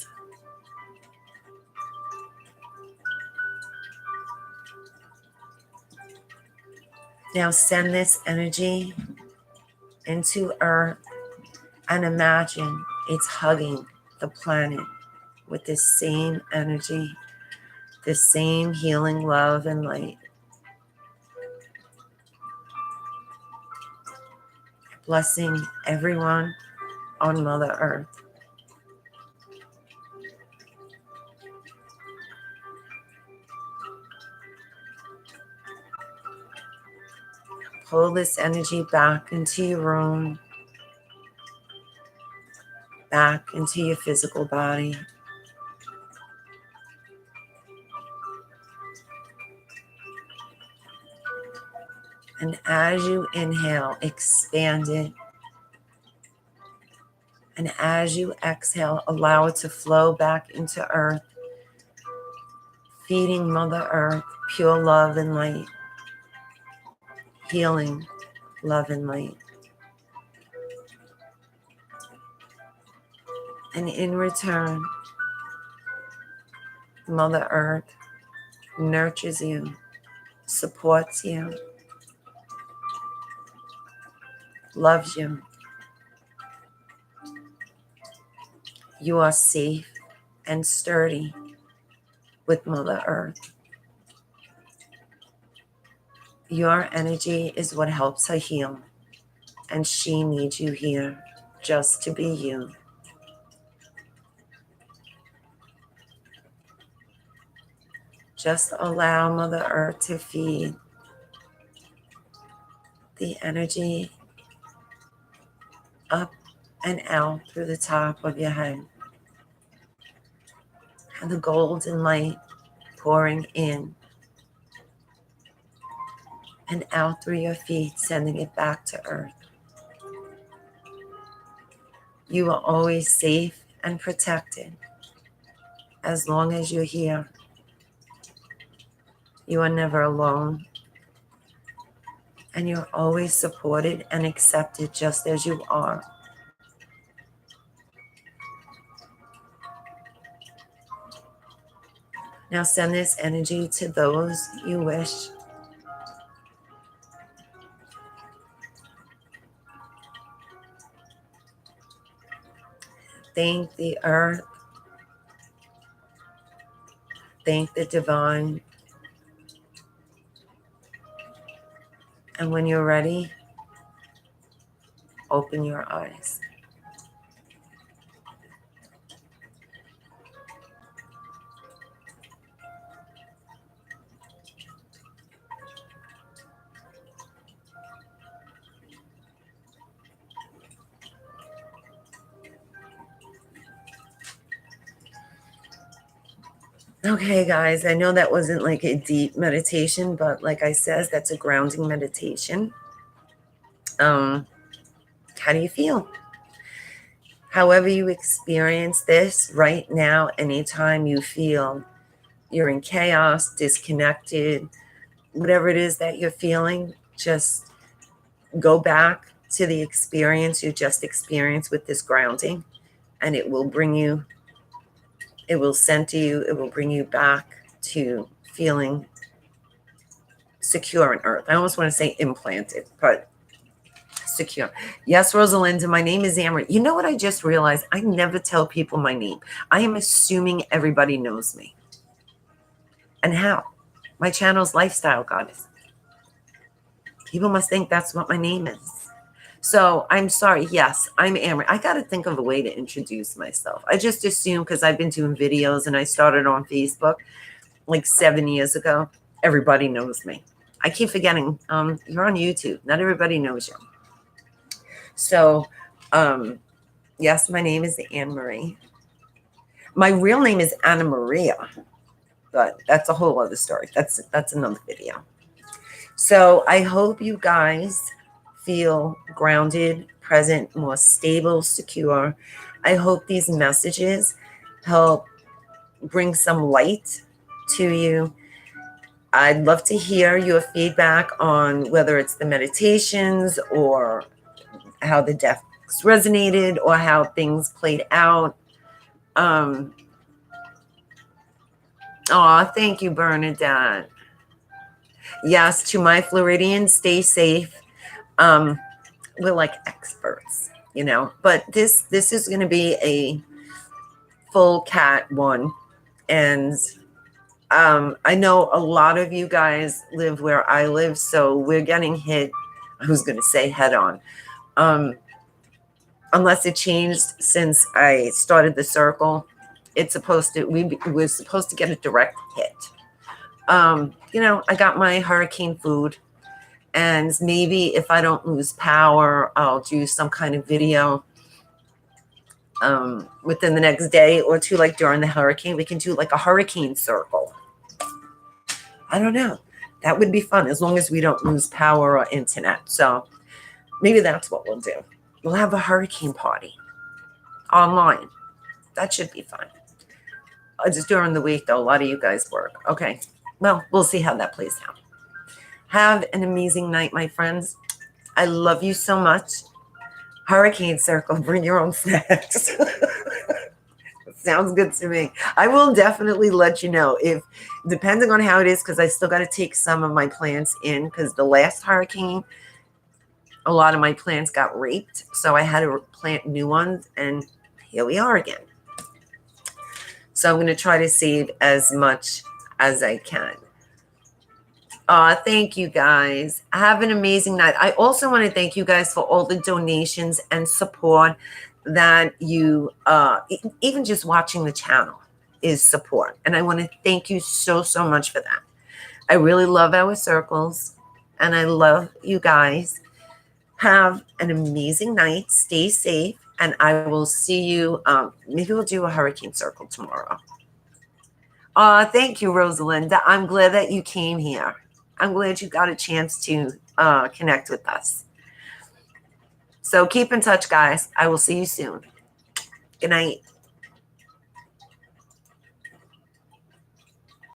Now send this energy into Earth and imagine it's hugging the planet with this same energy, this same healing love and light. blessing everyone on Mother Earth. Pull this energy back into your room, back into your physical body. And as you inhale, expand it. And as you exhale, allow it to flow back into Earth, feeding Mother Earth pure love and light, healing love and light. And in return, Mother Earth nurtures you, supports you, loves you. You are safe and sturdy with Mother Earth. Your energy is what helps her heal, and she needs you here just to be you. Just allow Mother Earth to feed the energy up and out through the top of your head. And the golden light pouring in and out through your feet, sending it back to Earth. You are always safe and protected as long as you're here. You are never alone. And you're always supported and accepted just as you are. Now send this energy to those you wish. Thank the Earth. Thank the Divine. And when you're ready, open your eyes. Okay, guys, I know that wasn't like a deep meditation, but like I said, that's a grounding meditation. How do you feel? However you experience this right now, anytime you feel you're in chaos, disconnected, whatever it is that you're feeling, just go back to the experience you just experienced with this grounding, and it will bring you, it will center you, it will bring you back to feeling secure on Earth. I almost want to say implanted, but secure. Yes, Rosalinda, my name is Amber. You know what I just realized? I never tell people my name. I am assuming everybody knows me. And how? My channel's Lifestyle Goddess. People must think that's what my name is. So I'm sorry. Yes, I'm Amber. I got to think of a way to introduce myself. I just assume because I've been doing videos and I started on Facebook like 7 years ago. Everybody knows me. I keep forgetting you're on YouTube. Not everybody knows you. So, yes, my name is Anne Marie. My real name is Anna Maria, but that's a whole other story. That's another video. So I hope you guys feel grounded, present, more stable, secure. I hope these messages help bring some light to you. I'd love to hear your feedback on whether it's the meditations or how the decks resonated or how things played out. Oh, thank you, Bernadette. Yes, to my Floridians, stay safe. We're like experts, you know, but this is going to be a full cat one. And I know a lot of you guys live where I live, so we're getting hit, I was going to say head on, Unless it changed since I started the circle. It's supposed to, we're supposed to get a direct hit. You know, I got my hurricane food, and maybe if I don't lose power, I'll do some kind of video within the next day or two, like during the hurricane. We can do like a hurricane circle. I don't know. That would be fun as long as we don't lose power or internet. So maybe that's what we'll do. We'll have a hurricane party online. That should be fun. Just during the week, though, a lot of you guys work. Okay. Well, we'll see how that plays out. Have an amazing night, my friends. I love you so much. Hurricane circle, bring your own snacks. Sounds good to me. I will definitely let you know if, depending on how it is, because I still got to take some of my plants in, because the last hurricane, a lot of my plants got raped. So I had to plant new ones, and here we are again. So I'm going to try to save as much as I can. Thank you guys. Have an amazing night. I also want to thank you guys for all the donations and support that you, even just watching the channel is support. And I want to thank you so, so much for that. I really love our circles, and I love you guys. Have an amazing night. Stay safe. And I will see you. Maybe we'll do a hurricane circle tomorrow. Thank you, Rosalinda. I'm glad that you came here. I'm glad you got a chance to connect with us. So keep in touch, guys. I will see you soon. Good night.